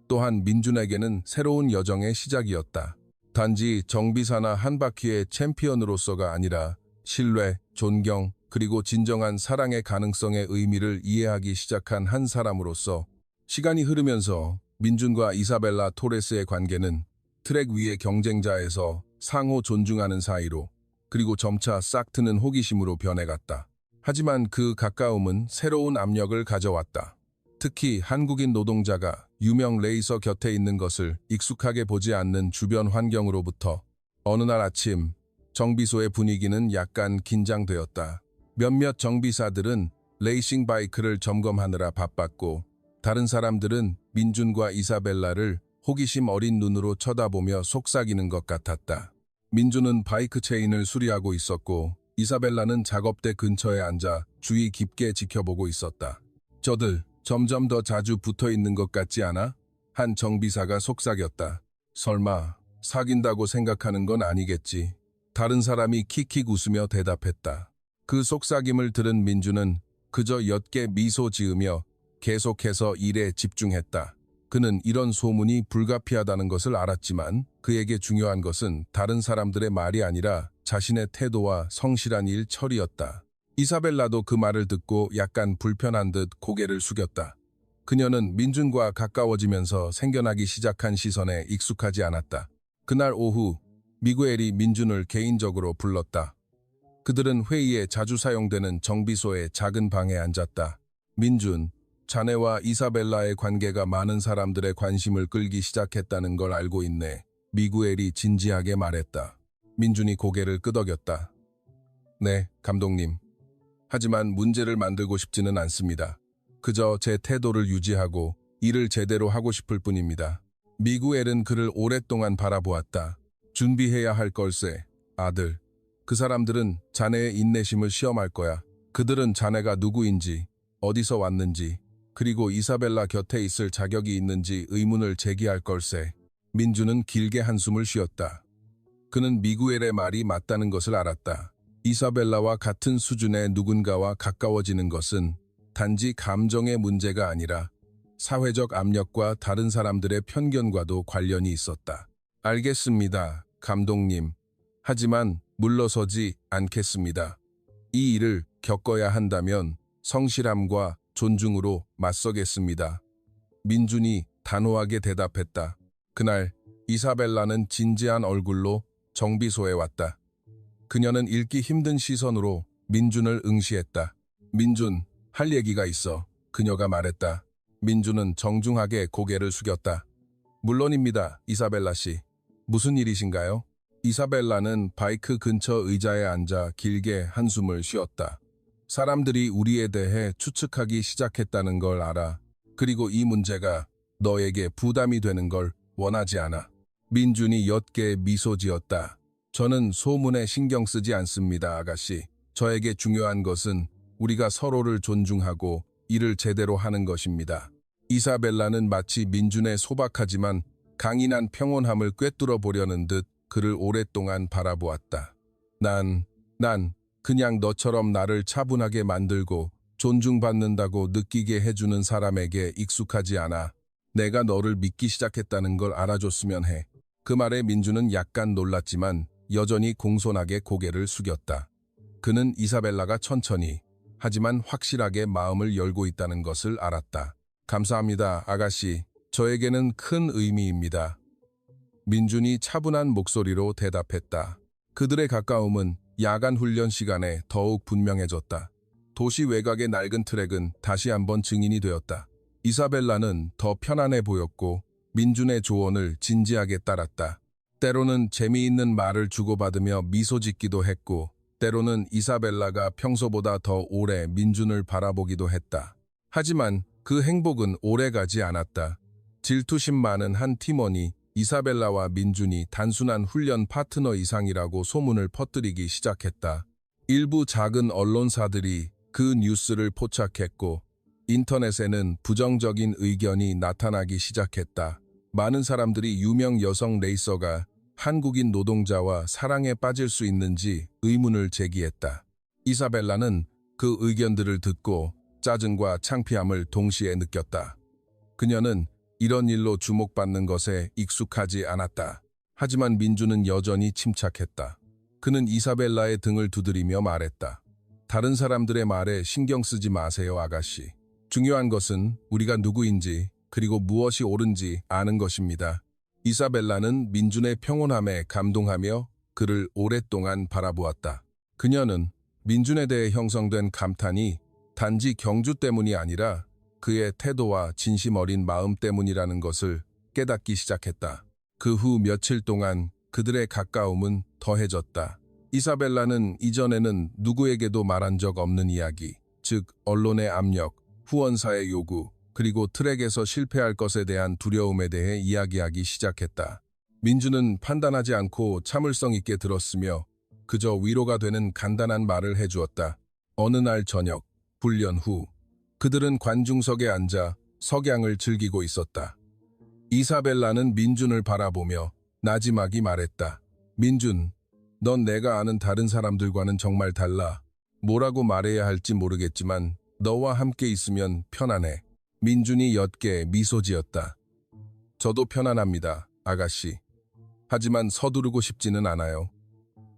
또한 민준에게는 새로운 여정의 시작이었다. 단지 정비사나 한 바퀴의 챔피언으로서가 아니라 신뢰, 존경, 그리고 진정한 사랑의 가능성의 의미를 이해하기 시작한 한 사람으로서. 시간이 흐르면서 민준과 이사벨라 토레스의 관계는 트랙 위의 경쟁자에서 상호 존중하는 사이로, 그리고 점차 싹트는 호기심으로 변해갔다. 하지만 그 가까움은 새로운 압력을 가져왔다. 특히 한국인 노동자가 유명 레이서 곁에 있는 것을 익숙하게 보지 않는 주변 환경으로부터. 어느 날 아침 정비소의 분위기는 약간 긴장되었다. 몇몇 정비사들은 레이싱 바이크를 점검하느라 바빴고 다른 사람들은 민준과 이사벨라를 호기심 어린 눈으로 쳐다보며 속삭이는 것 같았다. 민준은 바이크 체인을 수리하고 있었고 이사벨라는 작업대 근처에 앉아 주의 깊게 지켜보고 있었다. 저들 점점 더 자주 붙어 있는 것 같지 않아? 한 정비사가 속삭였다. 설마 사귄다고 생각하는 건 아니겠지? 다른 사람이 킥킥 웃으며 대답했다. 그 속삭임을 들은 민주는 그저 옅게 미소 지으며 계속해서 일에 집중했다. 그는 이런 소문이 불가피하다는 것을 알았지만 그에게 중요한 것은 다른 사람들의 말이 아니라 자신의 태도와 성실한 일 처리였다. 이사벨라도 그 말을 듣고 약간 불편한 듯 고개를 숙였다. 그녀는 민준과 가까워지면서 생겨나기 시작한 시선에 익숙하지 않았다. 그날 오후 미구엘이 민준을 개인적으로 불렀다. 그들은 회의에 자주 사용되는 정비소의 작은 방에 앉았다. 민준, 자네와 이사벨라의 관계가 많은 사람들의 관심을 끌기 시작했다는 걸 알고 있네. 미구엘이 진지하게 말했다. 민준이 고개를 끄덕였다. 네, 감독님. 하지만 문제를 만들고 싶지는 않습니다. 그저 제 태도를 유지하고 일을 제대로 하고 싶을 뿐입니다. 미구엘은 그를 오랫동안 바라보았다. 준비해야 할 걸세, 아들. 그 사람들은 자네의 인내심을 시험할 거야. 그들은 자네가 누구인지, 어디서 왔는지, 그리고 이사벨라 곁에 있을 자격이 있는지 의문을 제기할 걸세. 민주는 길게 한숨을 쉬었다. 그는 미구엘의 말이 맞다는 것을 알았다. 이사벨라와 같은 수준의 누군가와 가까워지는 것은 단지 감정의 문제가 아니라 사회적 압력과 다른 사람들의 편견과도 관련이 있었다. 알겠습니다, 감독님. 하지만 물러서지 않겠습니다. 이 일을 겪어야 한다면 성실함과 존중으로 맞서겠습니다. 민준이 단호하게 대답했다. 그날 이사벨라는 진지한 얼굴로 정비소에 왔다. 그녀는 읽기 힘든 시선으로 민준을 응시했다. 민준, 할 얘기가 있어. 그녀가 말했다. 민준은 정중하게 고개를 숙였다. 물론입니다, 이사벨라 씨. 무슨 일이신가요? 이사벨라는 바이크 근처 의자에 앉아 길게 한숨을 쉬었다. 사람들이 우리에 대해 추측하기 시작했다는 걸 알아. 그리고 이 문제가 너에게 부담이 되는 걸 원하지 않아. 민준이 옅게 미소 지었다. 저는 소문에 신경 쓰지 않습니다, 아가씨. 저에게 중요한 것은 우리가 서로를 존중하고 일을 제대로 하는 것입니다. 이사벨라는 마치 민준의 소박하지만 강인한 평온함을 꿰뚫어 보려는 듯 그를 오랫동안 바라보았다. 난 그냥 너처럼 나를 차분하게 만들고 존중받는다고 느끼게 해주는 사람에게 익숙하지 않아. 내가 너를 믿기 시작했다는 걸 알아줬으면 해. 그 말에 민주는 약간 놀랐지만 여전히 공손하게 고개를 숙였다. 그는 이사벨라가 천천히 하지만 확실하게 마음을 열고 있다는 것을 알았다. 감사합니다, 아가씨. 저에게는 큰 의미입니다. 민준이 차분한 목소리로 대답했다. 그들의 가까움은 야간 훈련 시간에 더욱 분명해졌다. 도시 외곽의 낡은 트랙은 다시 한번 증인이 되었다. 이사벨라는 더 편안해 보였고 민준의 조언을 진지하게 따랐다. 때로는 재미있는 말을 주고받으며 미소 짓기도 했고 때로는 이사벨라가 평소보다 더 오래 민준을 바라보기도 했다. 하지만 그 행복은 오래가지 않았다. 질투심 많은 한 팀원이 이사벨라와 민준이 단순한 훈련 파트너 이상이라고 소문을 퍼뜨리기 시작했다. 일부 작은 언론사들이 그 뉴스를 포착했고 인터넷에는 부정적인 의견이 나타나기 시작했다. 많은 사람들이 유명 여성 레이서가 한국인 노동자와 사랑에 빠질 수 있는지 의문을 제기했다. 이사벨라는 그 의견들을 듣고 짜증과 창피함을 동시에 느꼈다. 그녀는 이런 일로 주목받는 것에 익숙하지 않았다. 하지만 민주는 여전히 침착했다. 그는 이사벨라의 등을 두드리며 말했다. 다른 사람들의 말에 신경 쓰지 마세요, 아가씨. 중요한 것은 우리가 누구인지 그리고 무엇이 옳은지 아는 것입니다. 이사벨라는 민준의 평온함에 감동하며 그를 오랫동안 바라보았다. 그녀는 민준에 대해 형성된 감탄이 단지 경주 때문이 아니라 그의 태도와 진심 어린 마음 때문이라는 것을 깨닫기 시작했다. 그 후 며칠 동안 그들의 가까움은 더해졌다. 이사벨라는 이전에는 누구에게도 말한 적 없는 이야기, 즉 언론의 압력, 후원사의 요구, 그리고 트랙에서 실패할 것에 대한 두려움에 대해 이야기하기 시작했다. 민주는 판단하지 않고 참을성 있게 들었으며 그저 위로가 되는 간단한 말을 해주었다. 어느 날 저녁, 훈련 후 그들은 관중석에 앉아 석양을 즐기고 있었다. 이사벨라는 민준을 바라보며 나지막이 말했다. 민준, 넌 내가 아는 다른 사람들과는 정말 달라. 뭐라고 말해야 할지 모르겠지만 너와 함께 있으면 편안해. 민준이 옅게 미소 지었다. 저도 편안합니다, 아가씨. 하지만 서두르고 싶지는 않아요.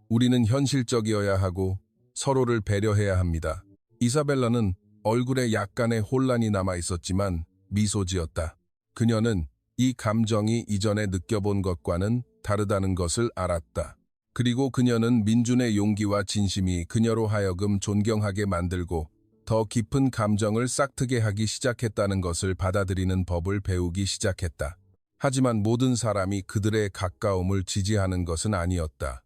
우리는 현실적이어야 하고 서로를 배려해야 합니다. 이사벨라는 얼굴에 약간의 혼란이 남아 있었지만 미소 지었다. 그녀는 이 감정이 이전에 느껴본 것과는 다르다는 것을 알았다. 그리고 그녀는 민준의 용기와 진심이 그녀로 하여금 존경하게 만들고 더 깊은 감정을 싹트게 하기 시작했다는 것을 받아들이는 법을 배우기 시작했다. 하지만 모든 사람이 그들의 가까움을 지지하는 것은 아니었다.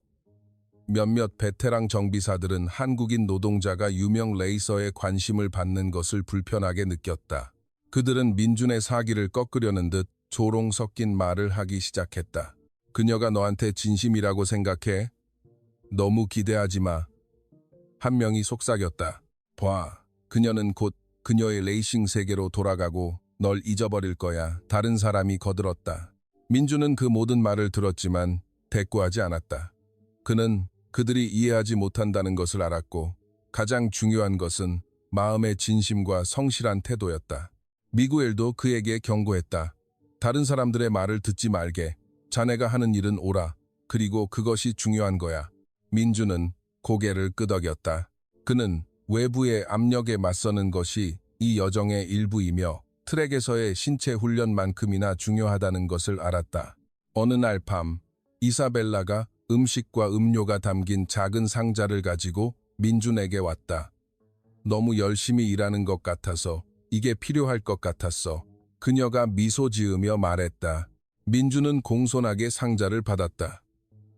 몇몇 베테랑 정비사들은 한국인 노동자가 유명 레이서에 관심을 받는 것을 불편하게 느꼈다. 그들은 민준의 사기를 꺾으려는 듯 조롱 섞인 말을 하기 시작했다. 그녀가 너한테 진심이라고 생각해? 너무 기대하지 마. 한 명이 속삭였다. 봐, 그녀는 곧 그녀의 레이싱 세계로 돌아가고 널 잊어버릴 거야. 다른 사람이 거들었다. 민준은 그 모든 말을 들었지만 대꾸하지 않았다. 그는 그들이 이해하지 못한다는 것을 알았고 가장 중요한 것은 마음의 진심과 성실한 태도였다. 미구엘도 그에게 경고했다. 다른 사람들의 말을 듣지 말게. 자네가 하는 일은 옳아. 그리고 그것이 중요한 거야. 민준은 고개를 끄덕였다. 그는 외부의 압력에 맞서는 것이 이 여정의 일부이며 트랙에서의 신체 훈련만큼이나 중요하다는 것을 알았다. 어느 날 밤, 이사벨라가 음식과 음료가 담긴 작은 상자를 가지고 민준에게 왔다. 너무 열심히 일하는 것 같아서 이게 필요할 것 같았어. 그녀가 미소 지으며 말했다. 민준은 공손하게 상자를 받았다.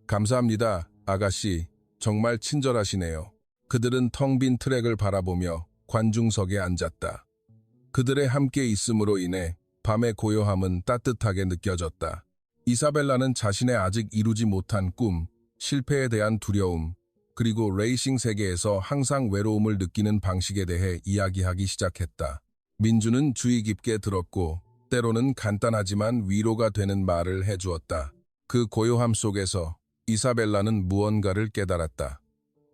감사합니다, 아가씨. 정말 친절하시네요. 그들은 텅 빈 트랙을 바라보며 관중석에 앉았다. 그들의 함께 있음으로 인해 밤의 고요함은 따뜻하게 느껴졌다. 이사벨라는 자신의 아직 이루지 못한 꿈, 실패에 대한 두려움, 그리고 레이싱 세계에서 항상 외로움을 느끼는 방식에 대해 이야기하기 시작했다. 민준은 주의 깊게 들었고 때로는 간단하지만 위로가 되는 말을 해주었다. 그 고요함 속에서 이사벨라는 무언가를 깨달았다.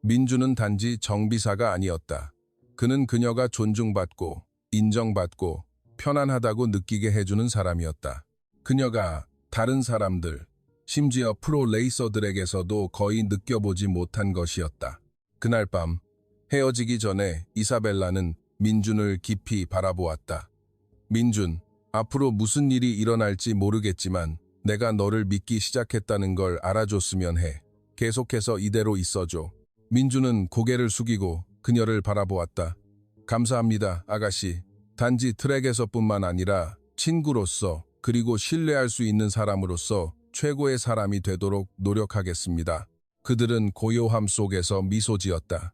민준은 단지 정비사가 아니었다. 그는 그녀가 존중받고 인정받고 편안하다고 느끼게 해주는 사람이었다. 그녀가 다른 사람들, 심지어 프로 레이서들에게서도 거의 느껴보지 못한 것이었다. 그날 밤, 헤어지기 전에 이사벨라는 민준을 깊이 바라보았다. 민준, 앞으로 무슨 일이 일어날지 모르겠지만 내가 너를 믿기 시작했다는 걸 알아줬으면 해. 계속해서 이대로 있어줘. 민준은 고개를 숙이고 그녀를 바라보았다. 감사합니다, 아가씨. 단지 트랙에서뿐만 아니라 친구로서 그리고 신뢰할 수 있는 사람으로서 최고의 사람이 되도록 노력하겠습니다. 그들은 고요함 속에서 미소 지었다.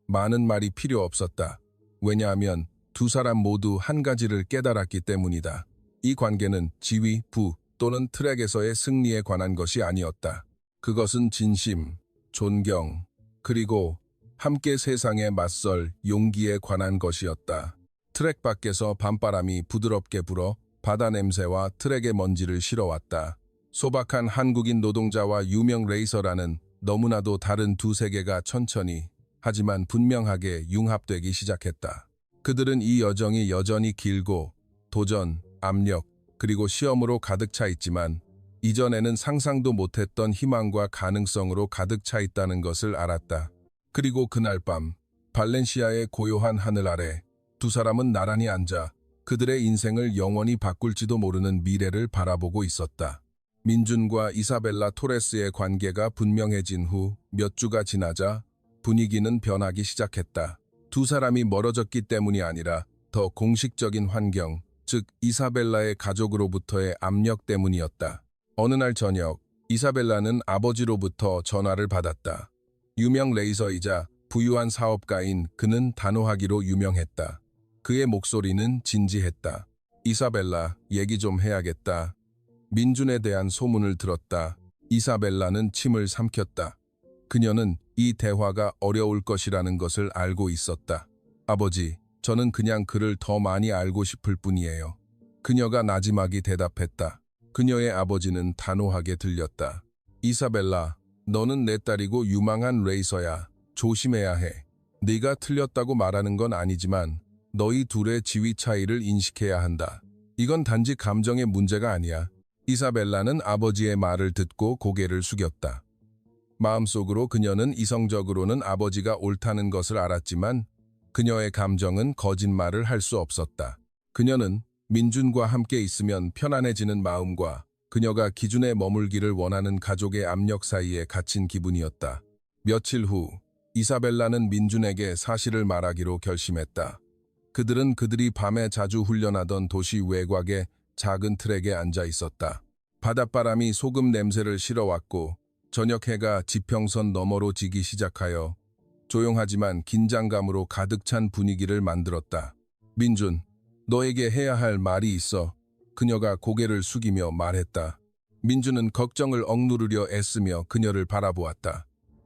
많은 말이 필요 없었다. 왜냐하면 두 사람 모두 한 가지를 깨달았기 때문이다. 이 관계는 지위, 부 또는 트랙에서의 승리에 관한 것이 아니었다. 그것은 진심, 존경, 그리고 함께 세상에 맞설 용기에 관한 것이었다. 트랙 밖에서 밤바람이 부드럽게 불어 바다 냄새와 트랙의 먼지를 실어왔다. 소박한 한국인 노동자와 유명 레이서라는 너무나도 다른 두 세계가 천천히 하지만 분명하게 융합되기 시작했다. 그들은 이 여정이 여전히 길고 도전, 압력, 그리고 시험으로 가득 차 있지만 이전에는 상상도 못했던 희망과 가능성으로 가득 차 있다는 것을 알았다. 그리고 그날 밤, 발렌시아의 고요한 하늘 아래 두 사람은 나란히 앉아 그들의 인생을 영원히 바꿀지도 모르는 미래를 바라보고 있었다. 민준과 이사벨라 토레스의 관계가 분명해진 후 몇 주가 지나자 분위기는 변하기 시작했다. 두 사람이 멀어졌기 때문이 아니라 더 공식적인 환경, 즉 이사벨라의 가족으로부터의 압력 때문이었다. 어느 날 저녁, 이사벨라는 아버지로부터 전화를 받았다. 유명 레이서이자 부유한 사업가인 그는 단호하기로 유명했다. 그의 목소리는 진지했다. 이사벨라, 얘기 좀 해야겠다. 민준에 대한 소문을 들었다. 이사벨라는 침을 삼켰다. 그녀는 이 대화가 어려울 것이라는 것을 알고 있었다. 아버지, 저는 그냥 그를 더 많이 알고 싶을 뿐이에요. 그녀가 나지막이 대답했다. 그녀의 아버지는 단호하게 들렸다. 이사벨라, 너는 내 딸이고 유망한 레이서야. 조심해야 해. 네가 틀렸다고 말하는 건 아니지만 너희 둘의 지위 차이를 인식해야 한다. 이건 단지 감정의 문제가 아니야. 이사벨라는 아버지의 말을 듣고 고개를 숙였다. 마음속으로 그녀는 이성적으로는 아버지가 옳다는 것을 알았지만 그녀의 감정은 거짓말을 할 수 없었다. 그녀는 민준과 함께 있으면 편안해지는 마음과 그녀가 기준에 머물기를 원하는 가족의 압력 사이에 갇힌 기분이었다. 며칠 후 이사벨라는 민준에게 사실을 말하기로 결심했다. 그들은 그들이 밤에 자주 훈련하던 도시 외곽의 작은 트랙에 앉아 있었다. 바닷바람이 소금 냄새를 실어왔고 저녁 해가 지평선 너머로 지기 시작하여 조용하지만 긴장감으로 가득 찬 분위기를 만들었다. 민준, 너에게 해야 할 말이 있어. 그녀가 고개를 숙이며 말했다. 민준은 걱정을 억누르려 애쓰며 그녀를 바라보았다.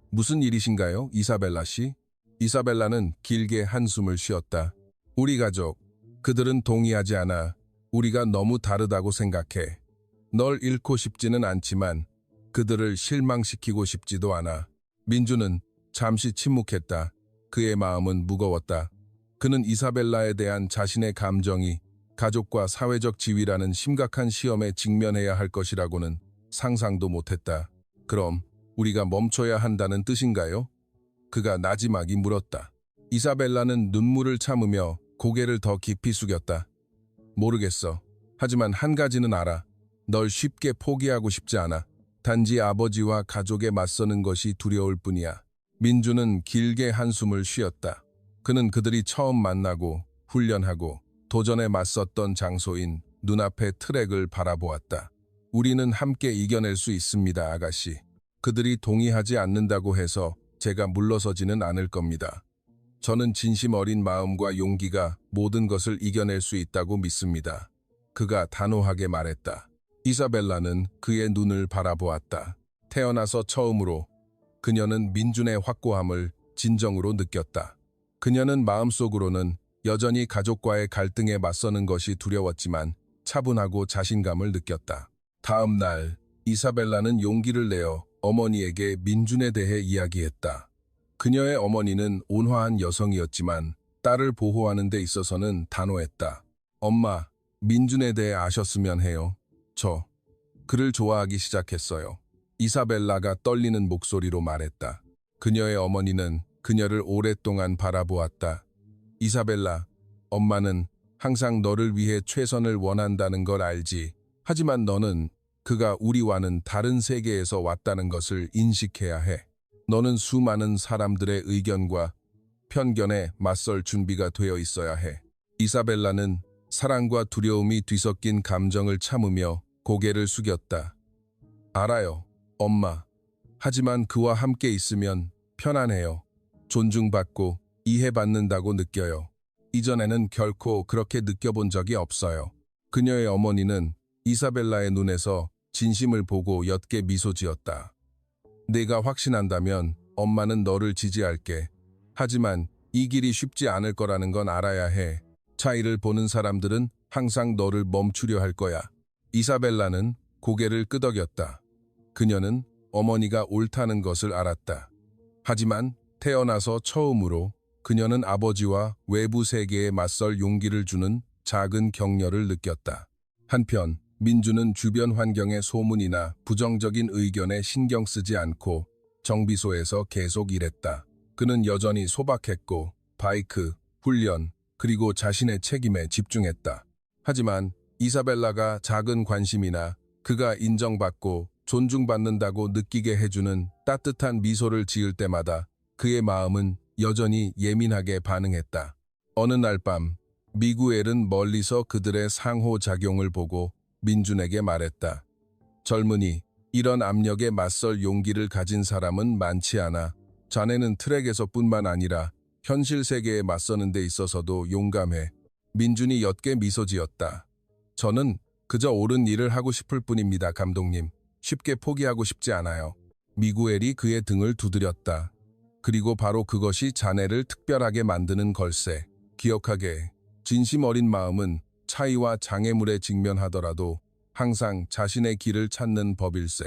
무슨 일이신가요, 이사벨라 씨? 이사벨라는 길게 한숨을 쉬었다. 우리 가족, 그들은 동의하지 않아. 우리가 너무 다르다고 생각해. 널 잃고 싶지는 않지만 그들을 실망시키고 싶지도 않아. 민준은 잠시 침묵했다. 그의 마음은 무거웠다. 그는 이사벨라에 대한 자신의 감정이 가족과 사회적 지위라는 심각한 시험에 직면해야 할 것이라고는 상상도 못했다. 그럼 우리가 멈춰야 한다는 뜻인가요? 그가 나지막이 물었다. 이사벨라는 눈물을 참으며 고개를 더 깊이 숙였다. 모르겠어. 하지만 한 가지는 알아. 널 쉽게 포기하고 싶지 않아. 단지 아버지와 가족에 맞서는 것이 두려울 뿐이야. 민주는 길게 한숨을 쉬었다. 그는 그들이 처음 만나고 훈련하고 도전에 맞섰던 장소인 눈앞의 트랙을 바라보았다. 우리는 함께 이겨낼 수 있습니다, 아가씨. 그들이 동의하지 않는다고 해서 제가 물러서지는 않을 겁니다. 저는 진심 어린 마음과 용기가 모든 것을 이겨낼 수 있다고 믿습니다. 그가 단호하게 말했다. 이사벨라는 그의 눈을 바라보았다. 태어나서 처음으로 그녀는 민준의 확고함을 진정으로 느꼈다. 그녀는 마음속으로는 여전히 가족과의 갈등에 맞서는 것이 두려웠지만 차분하고 자신감을 느꼈다. 다음 날 이사벨라는 용기를 내어 어머니에게 민준에 대해 이야기했다. 그녀의 어머니는 온화한 여성이었지만 딸을 보호하는 데 있어서는 단호했다. 엄마, 민준에 대해 아셨으면 해요. 저 그를 좋아하기 시작했어요. 이사벨라가 떨리는 목소리로 말했다. 그녀의 어머니는 그녀를 오랫동안 바라보았다. 이사벨라, 엄마는 항상 너를 위해 최선을 원한다는 걸 알지. 하지만 너는 그가 우리와는 다른 세계에서 왔다는 것을 인식해야 해. 너는 수많은 사람들의 의견과 편견에 맞설 준비가 되어 있어야 해. 이사벨라는 사랑과 두려움이 뒤섞인 감정을 참으며 고개를 숙였다. 알아요, 엄마. 하지만 그와 함께 있으면 편안해요. 존중받고 이해받는다고 느껴요. 이전에는 결코 그렇게 느껴본 적이 없어요. 그녀의 어머니는 이사벨라의 눈에서 진심을 보고 옅게 미소 지었다. 내가 확신한다면 엄마는 너를 지지할게. 하지만 이 길이 쉽지 않을 거라는 건 알아야 해. 차이를 보는 사람들은 항상 너를 멈추려 할 거야. 이사벨라는 고개를 끄덕였다. 그녀는 어머니가 옳다는 것을 알았다. 하지만 태어나서 처음으로 그녀는 아버지와 외부 세계에 맞설 용기를 주는 작은 격려를 느꼈다. 한편 민주는 주변 환경의 소문이나 부정적인 의견에 신경 쓰지 않고 정비소에서 계속 일했다. 그는 여전히 소박했고 바이크, 훈련, 그리고 자신의 책임에 집중했다. 하지만 이사벨라가 작은 관심이나 그가 인정받고 존중받는다고 느끼게 해주는 따뜻한 미소를 지을 때마다 그의 마음은 여전히 예민하게 반응했다. 어느 날 밤 미구엘은 멀리서 그들의 상호작용을 보고 민준에게 말했다. 젊은이, 이런 압력에 맞설 용기를 가진 사람은 많지 않아. 자네는 트랙에서뿐만 아니라 현실 세계에 맞서는 데 있어서도 용감해. 민준이 옅게 미소 지었다. 저는 그저 옳은 일을 하고 싶을 뿐입니다, 감독님. 쉽게 포기하고 싶지 않아요. 미구엘이 그의 등을 두드렸다. 그리고 바로 그것이 자네를 특별하게 만드는 걸세. 기억하게, 진심 어린 마음은 차이와 장애물에 직면하더라도 항상 자신의 길을 찾는 법일세.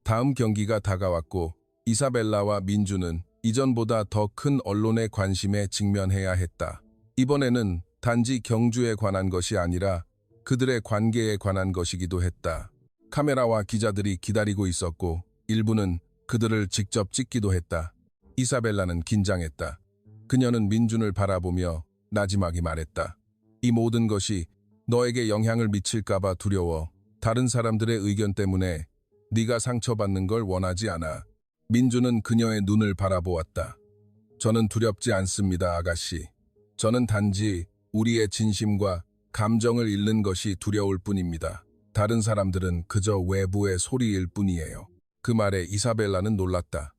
다음 경기가 다가왔고 이사벨라와 민주는 이전보다 더 큰 언론의 관심에 직면해야 했다. 이번에는 단지 경주에 관한 것이 아니라 그들의 관계에 관한 것이기도 했다. 카메라와 기자들이 기다리고 있었고 일부는 그들을 직접 찍기도 했다. 이사벨라는 긴장했다. 그녀는 민준을 바라보며 나지막이 말했다. 이 모든 것이 너에게 영향을 미칠까봐 두려워. 다른 사람들의 의견 때문에 네가 상처받는 걸 원하지 않아. 민준은 그녀의 눈을 바라보았다. 저는 두렵지 않습니다, 아가씨. 저는 단지 우리의 진심과 감정을 잃는 것이 두려울 뿐입니다. 다른 사람들은 그저 외부의 소리일 뿐이에요. 그 말에 이사벨라는 놀랐다.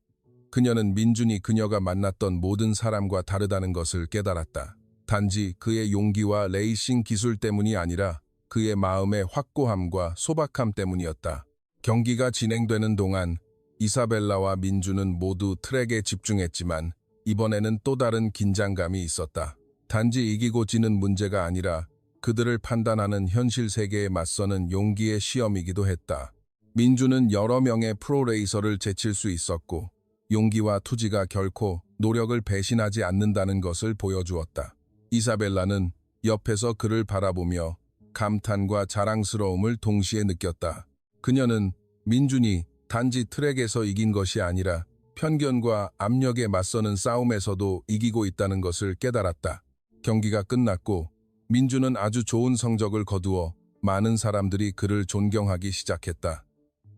그녀는 민준이 그녀가 만났던 모든 사람과 다르다는 것을 깨달았다. 단지 그의 용기와 레이싱 기술 때문이 아니라 그의 마음의 확고함과 소박함 때문이었다. 경기가 진행되는 동안 이사벨라와 민준은 모두 트랙에 집중했지만 이번에는 또 다른 긴장감이 있었다. 단지 이기고 지는 문제가 아니라 그들을 판단하는 현실 세계에 맞서는 용기의 시험이기도 했다. 민준은 여러 명의 프로레이서를 제칠 수 있었고 용기와 투지가 결코 노력을 배신하지 않는다는 것을 보여주었다. 이사벨라는 옆에서 그를 바라보며 감탄과 자랑스러움을 동시에 느꼈다. 그녀는 민준이 단지 트랙에서 이긴 것이 아니라 편견과 압력에 맞서는 싸움에서도 이기고 있다는 것을 깨달았다. 경기가 끝났고 민준은 아주 좋은 성적을 거두어 많은 사람들이 그를 존경하기 시작했다.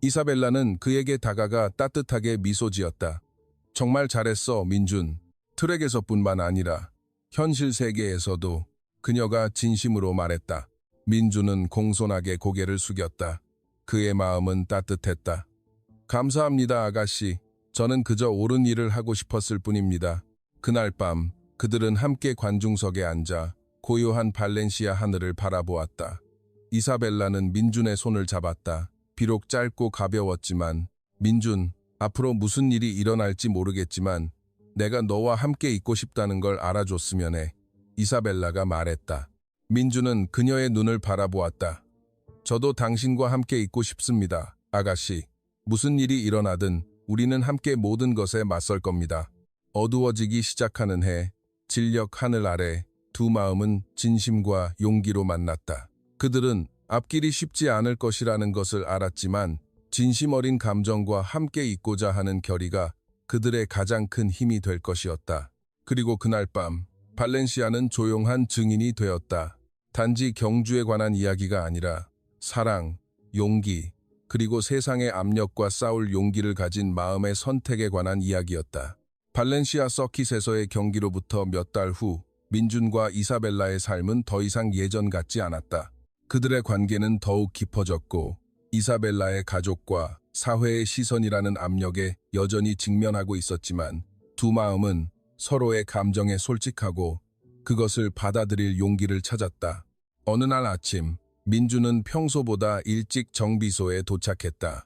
이사벨라는 그에게 다가가 따뜻하게 미소 지었다. 정말 잘했어, 민준. 트랙에서뿐만 아니라 현실 세계에서도. 그녀가 진심으로 말했다. 민준은 공손하게 고개를 숙였다. 그의 마음은 따뜻했다. 감사합니다, 아가씨. 저는 그저 옳은 일을 하고 싶었을 뿐입니다. 그날 밤 그들은 함께 관중석에 앉아 고요한 발렌시아 하늘을 바라보았다. 이사벨라는 민준의 손을 잡았다. 비록 짧고 가벼웠지만 민준, 앞으로 무슨 일이 일어날지 모르겠지만 내가 너와 함께 있고 싶다는 걸 알아줬으면 해. 이사벨라가 말했다. 민준은 그녀의 눈을 바라보았다. 저도 당신과 함께 있고 싶습니다, 아가씨. 무슨 일이 일어나든 우리는 함께 모든 것에 맞설 겁니다. 어두워지기 시작하는 해, 진력 하늘 아래 두 마음은 진심과 용기로 만났다. 그들은 앞길이 쉽지 않을 것이라는 것을 알았지만 진심 어린 감정과 함께 있고자 하는 결의가 그들의 가장 큰 힘이 될 것이었다. 그리고 그날 밤 발렌시아는 조용한 증인이 되었다. 단지 경주에 관한 이야기가 아니라 사랑, 용기, 그리고 세상의 압력과 싸울 용기를 가진 마음의 선택에 관한 이야기였다. 발렌시아 서킷에서의 경기로부터 몇 달 후 민준과 이사벨라의 삶은 더 이상 예전 같지 않았다. 그들의 관계는 더욱 깊어졌고 이사벨라의 가족과 사회의 시선이라는 압력에 여전히 직면하고 있었지만 두 마음은 서로의 감정에 솔직하고 그것을 받아들일 용기를 찾았다. 어느 날 아침 민준은 평소보다 일찍 정비소에 도착했다.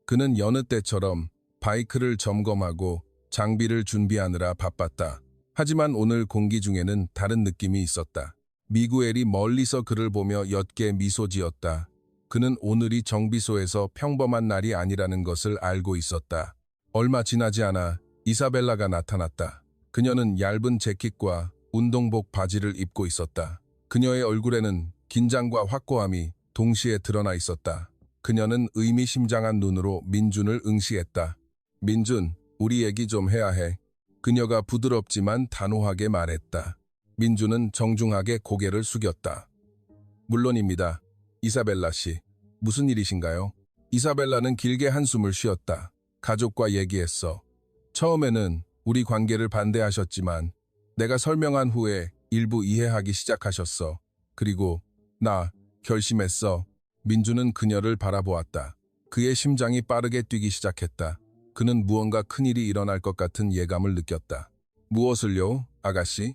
그는 여느 때처럼 바이크를 점검하고 장비를 준비하느라 바빴다. 하지만 오늘 공기 중에는 다른 느낌이 있었다. 미구엘이 멀리서 그를 보며 옅게 미소 지었다. 그는 오늘이 정비소에서 평범한 날이 아니라는 것을 알고 있었다. 얼마 지나지 않아 이사벨라가 나타났다. 그녀는 얇은 재킷과 운동복 바지를 입고 있었다. 그녀의 얼굴에는 긴장과 확고함이 동시에 드러나 있었다. 그녀는 의미심장한 눈으로 민준을 응시했다. 민준, 우리 얘기 좀 해야 해. 그녀가 부드럽지만 단호하게 말했다. 민준은 정중하게 고개를 숙였다. 물론입니다. 이사벨라 씨, 무슨 일이신가요? 이사벨라는 길게 한숨을 쉬었다. 가족과 얘기했어. 처음에는 우리 관계를 반대하셨지만 내가 설명한 후에 일부 이해하기 시작하셨어. 그리고 나 결심했어. 민준은 그녀를 바라보았다. 그의 심장이 빠르게 뛰기 시작했다. 그는 무언가 큰일이 일어날 것 같은 예감을 느꼈다. 무엇을요, 아가씨?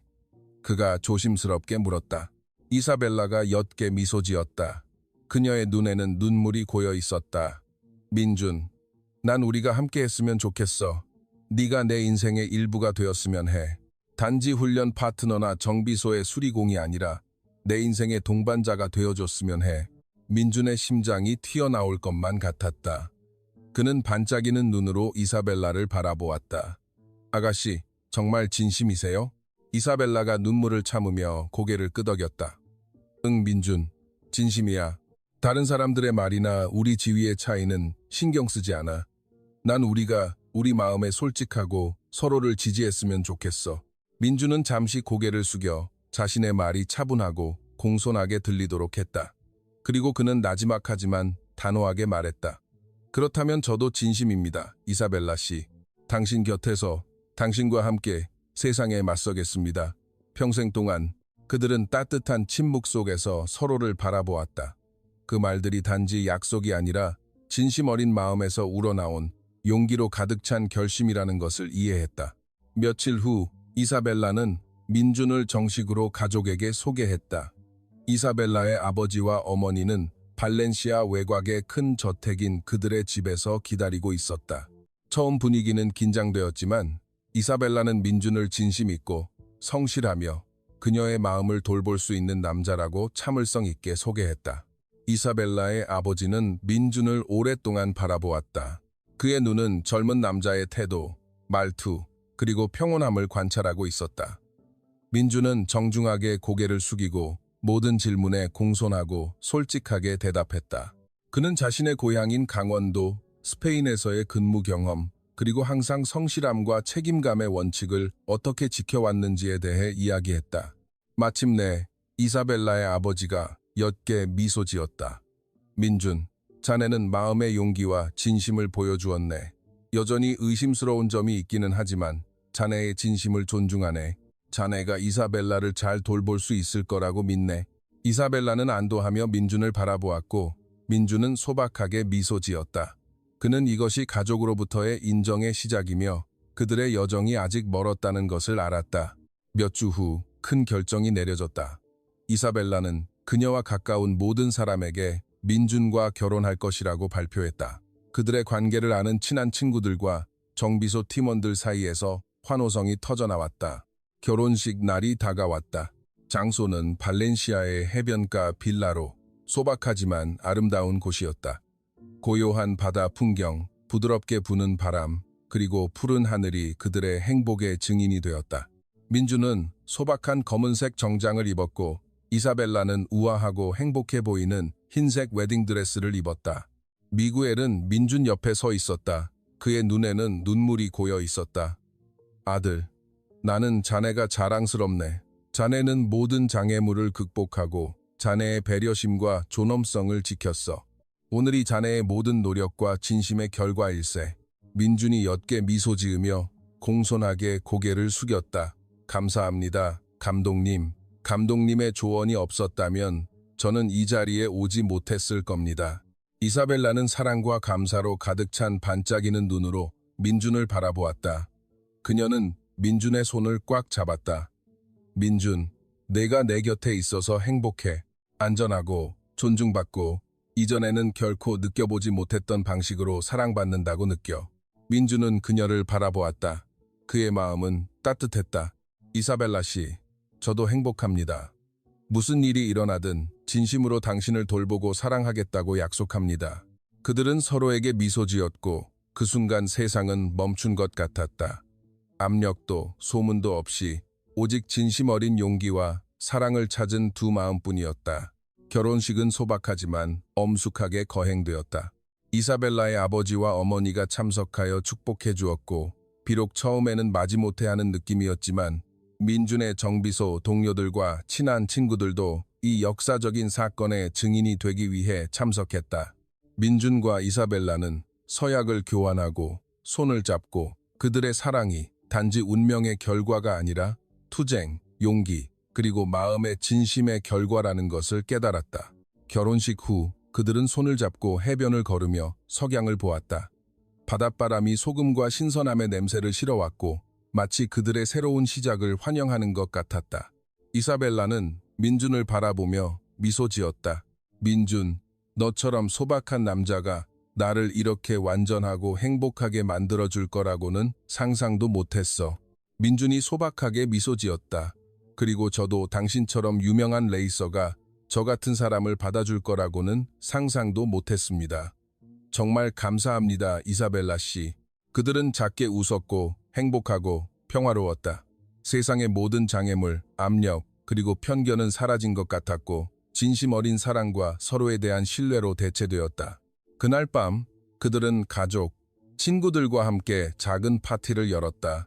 그가 조심스럽게 물었다. 이사벨라가 옅게 미소 지었다. 그녀의 눈에는 눈물이 고여 있었다. 민준, 난 우리가 함께 했으면 좋겠어. 네가 내 인생의 일부가 되었으면 해. 단지 훈련 파트너나 정비소의 수리공이 아니라 내 인생의 동반자가 되어줬으면 해. 민준의 심장이 튀어나올 것만 같았다. 그는 반짝이는 눈으로 이사벨라를 바라보았다. 아가씨, 정말 진심이세요? 이사벨라가 눈물을 참으며 고개를 끄덕였다. 응, 민준. 진심이야. 다른 사람들의 말이나 우리 지위의 차이는 신경 쓰지 않아. 난 우리가 우리 마음에 솔직하고 서로를 지지했으면 좋겠어. 민준은 잠시 고개를 숙여 자신의 말이 차분하고 공손하게 들리도록 했다. 그리고 그는 나지막하지만 단호하게 말했다. 그렇다면 저도 진심입니다, 이사벨라 씨. 당신 곁에서 당신과 함께 세상에 맞서겠습니다. 평생 동안 그들은 따뜻한 침묵 속에서 서로를 바라보았다. 그 말들이 단지 약속이 아니라 진심 어린 마음에서 우러나온 용기로 가득 찬 결심이라는 것을 이해했다. 며칠 후 이사벨라는 민준을 정식으로 가족에게 소개했다. 이사벨라의 아버지와 어머니는 발렌시아 외곽의 큰 저택인 그들의 집에서 기다리고 있었다. 처음 분위기는 긴장되었지만 이사벨라는 민준을 진심 있고 성실하며 그녀의 마음을 돌볼 수 있는 남자라고 참을성 있게 소개했다. 이사벨라의 아버지는 민준을 오랫동안 바라보았다. 그의 눈은 젊은 남자의 태도, 말투, 그리고 평온함을 관찰하고 있었다. 민준은 정중하게 고개를 숙이고 모든 질문에 공손하고 솔직하게 대답했다. 그는 자신의 고향인 강원도, 스페인에서의 근무 경험, 그리고 항상 성실함과 책임감의 원칙을 어떻게 지켜왔는지에 대해 이야기했다. 마침내 이사벨라의 아버지가 옅게 미소 지었다. 민준, 자네는 마음의 용기와 진심을 보여주었네. 여전히 의심스러운 점이 있기는 하지만 자네의 진심을 존중하네. 자네가 이사벨라를 잘 돌볼 수 있을 거라고 믿네. 이사벨라는 안도하며 민준을 바라보았고 민준은 소박하게 미소 지었다. 그는 이것이 가족으로부터의 인정의 시작이며 그들의 여정이 아직 멀었다는 것을 알았다. 몇 주 후 큰 결정이 내려졌다. 이사벨라는 그녀와 가까운 모든 사람에게 민준과 결혼할 것이라고 발표했다. 그들의 관계를 아는 친한 친구들과 정비소 팀원들 사이에서 환호성이 터져나왔다. 결혼식 날이 다가왔다. 장소는 발렌시아의 해변가 빌라로 소박하지만 아름다운 곳이었다. 고요한 바다 풍경, 부드럽게 부는 바람, 그리고 푸른 하늘이 그들의 행복의 증인이 되었다. 민준은 소박한 검은색 정장을 입었고 이사벨라는 우아하고 행복해 보이는 흰색 웨딩드레스를 입었다. 미구엘은 민준 옆에 서 있었다. 그의 눈에는 눈물이 고여 있었다. 아들, 나는 자네가 자랑스럽네. 자네는 모든 장애물을 극복하고 자네의 배려심과 존엄성을 지켰어. 오늘이 자네의 모든 노력과 진심의 결과일세. 민준이 옅게 미소 지으며 공손하게 고개를 숙였다. 감사합니다, 감독님. 감독님의 조언이 없었다면 저는 이 자리에 오지 못했을 겁니다. 이사벨라는 사랑과 감사로 가득 찬 반짝이는 눈으로 민준을 바라보았다. 그녀는 민준의 손을 꽉 잡았다. 민준, 내가 내 곁에 있어서 행복해. 안전하고 존중받고 이전에는 결코 느껴보지 못했던 방식으로 사랑받는다고 느껴. 민준은 그녀를 바라보았다. 그의 마음은 따뜻했다. 이사벨라 씨, 저도 행복합니다. 무슨 일이 일어나든 진심으로 당신을 돌보고 사랑하겠다고 약속합니다. 그들은 서로에게 미소 지었고 그 순간 세상은 멈춘 것 같았다. 압력도 소문도 없이 오직 진심 어린 용기와 사랑을 찾은 두 마음뿐이었다. 결혼식은 소박하지만 엄숙하게 거행되었다. 이사벨라의 아버지와 어머니가 참석하여 축복해 주었고 비록 처음에는 마지못해 하는 느낌이었지만 민준의 정비소 동료들과 친한 친구들도 이 역사적인 사건의 증인이 되기 위해 참석했다. 민준과 이사벨라는 서약을 교환하고 손을 잡고 그들의 사랑이 단지 운명의 결과가 아니라 투쟁, 용기, 그리고 마음의 진심의 결과라는 것을 깨달았다. 결혼식 후 그들은 손을 잡고 해변을 걸으며 석양을 보았다. 바닷바람이 소금과 신선함의 냄새를 실어왔고 마치 그들의 새로운 시작을 환영하는 것 같았다. 이사벨라는 민준을 바라보며 미소 지었다. 민준, 너처럼 소박한 남자가 나를 이렇게 완전하고 행복하게 만들어줄 거라고는 상상도 못했어. 민준이 소박하게 미소 지었다. 그리고 저도 당신처럼 유명한 레이서가 저 같은 사람을 받아줄 거라고는 상상도 못했습니다. 정말 감사합니다, 이사벨라 씨. 그들은 작게 웃었고 행복하고 평화로웠다. 세상의 모든 장애물, 압력, 그리고 편견은 사라진 것 같았고 진심 어린 사랑과 서로에 대한 신뢰로 대체되었다. 그날 밤 그들은 가족, 친구들과 함께 작은 파티를 열었다.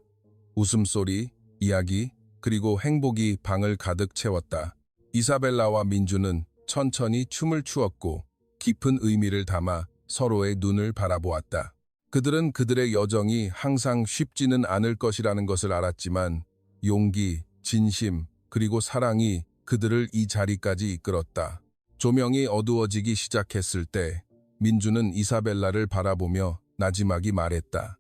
웃음소리, 이야기, 그리고 행복이 방을 가득 채웠다. 이사벨라와 민주는 천천히 춤을 추었고 깊은 의미를 담아 서로의 눈을 바라보았다. 그들은 그들의 여정이 항상 쉽지는 않을 것이라는 것을 알았지만 용기, 진심, 그리고 사랑이 그들을 이 자리까지 이끌었다. 조명이 어두워지기 시작했을 때 민주는 이사벨라를 바라보며 나지막이 말했다.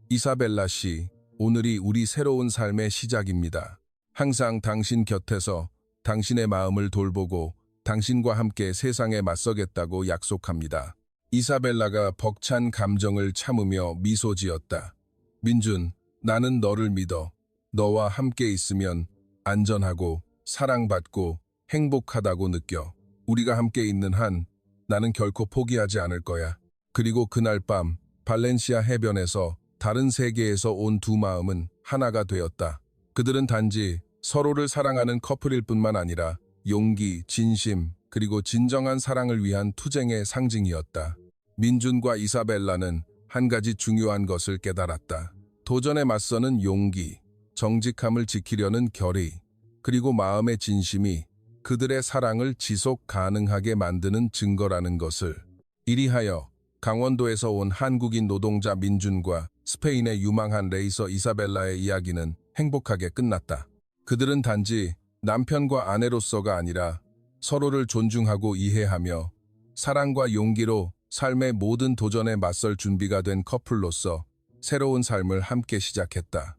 이사벨라 씨, 오늘이 우리 새로운 삶의 시작입니다. 항상 당신 곁에서 당신의 마음을 돌보고 당신과 함께 세상에 맞서겠다고 약속합니다. 이사벨라가 벅찬 감정을 참으며 미소 지었다. 민준, 나는 너를 믿어. 너와 함께 있으면 안전하고 사랑받고 행복하다고 느껴. 우리가 함께 있는 한 나는 결코 포기하지 않을 거야. 그리고 그날 밤 발렌시아 해변에서 다른 세계에서 온 두 마음은 하나가 되었다. 그들은 단지 서로를 사랑하는 커플일 뿐만 아니라 용기, 진심, 그리고 진정한 사랑을 위한 투쟁의 상징이었다. 민준과 이사벨라는 한 가지 중요한 것을 깨달았다. 도전에 맞서는 용기, 정직함을 지키려는 결의, 그리고 마음의 진심이 그들의 사랑을 지속 가능하게 만드는 증거라는 것을. 이리하여 강원도에서 온 한국인 노동자 민준과 스페인의 유망한 레이서 이사벨라의 이야기는 행복하게 끝났다. 그들은 단지 남편과 아내로서가 아니라 서로를 존중하고 이해하며 사랑과 용기로 삶의 모든 도전에 맞설 준비가 된 커플로서 새로운 삶을 함께 시작했다.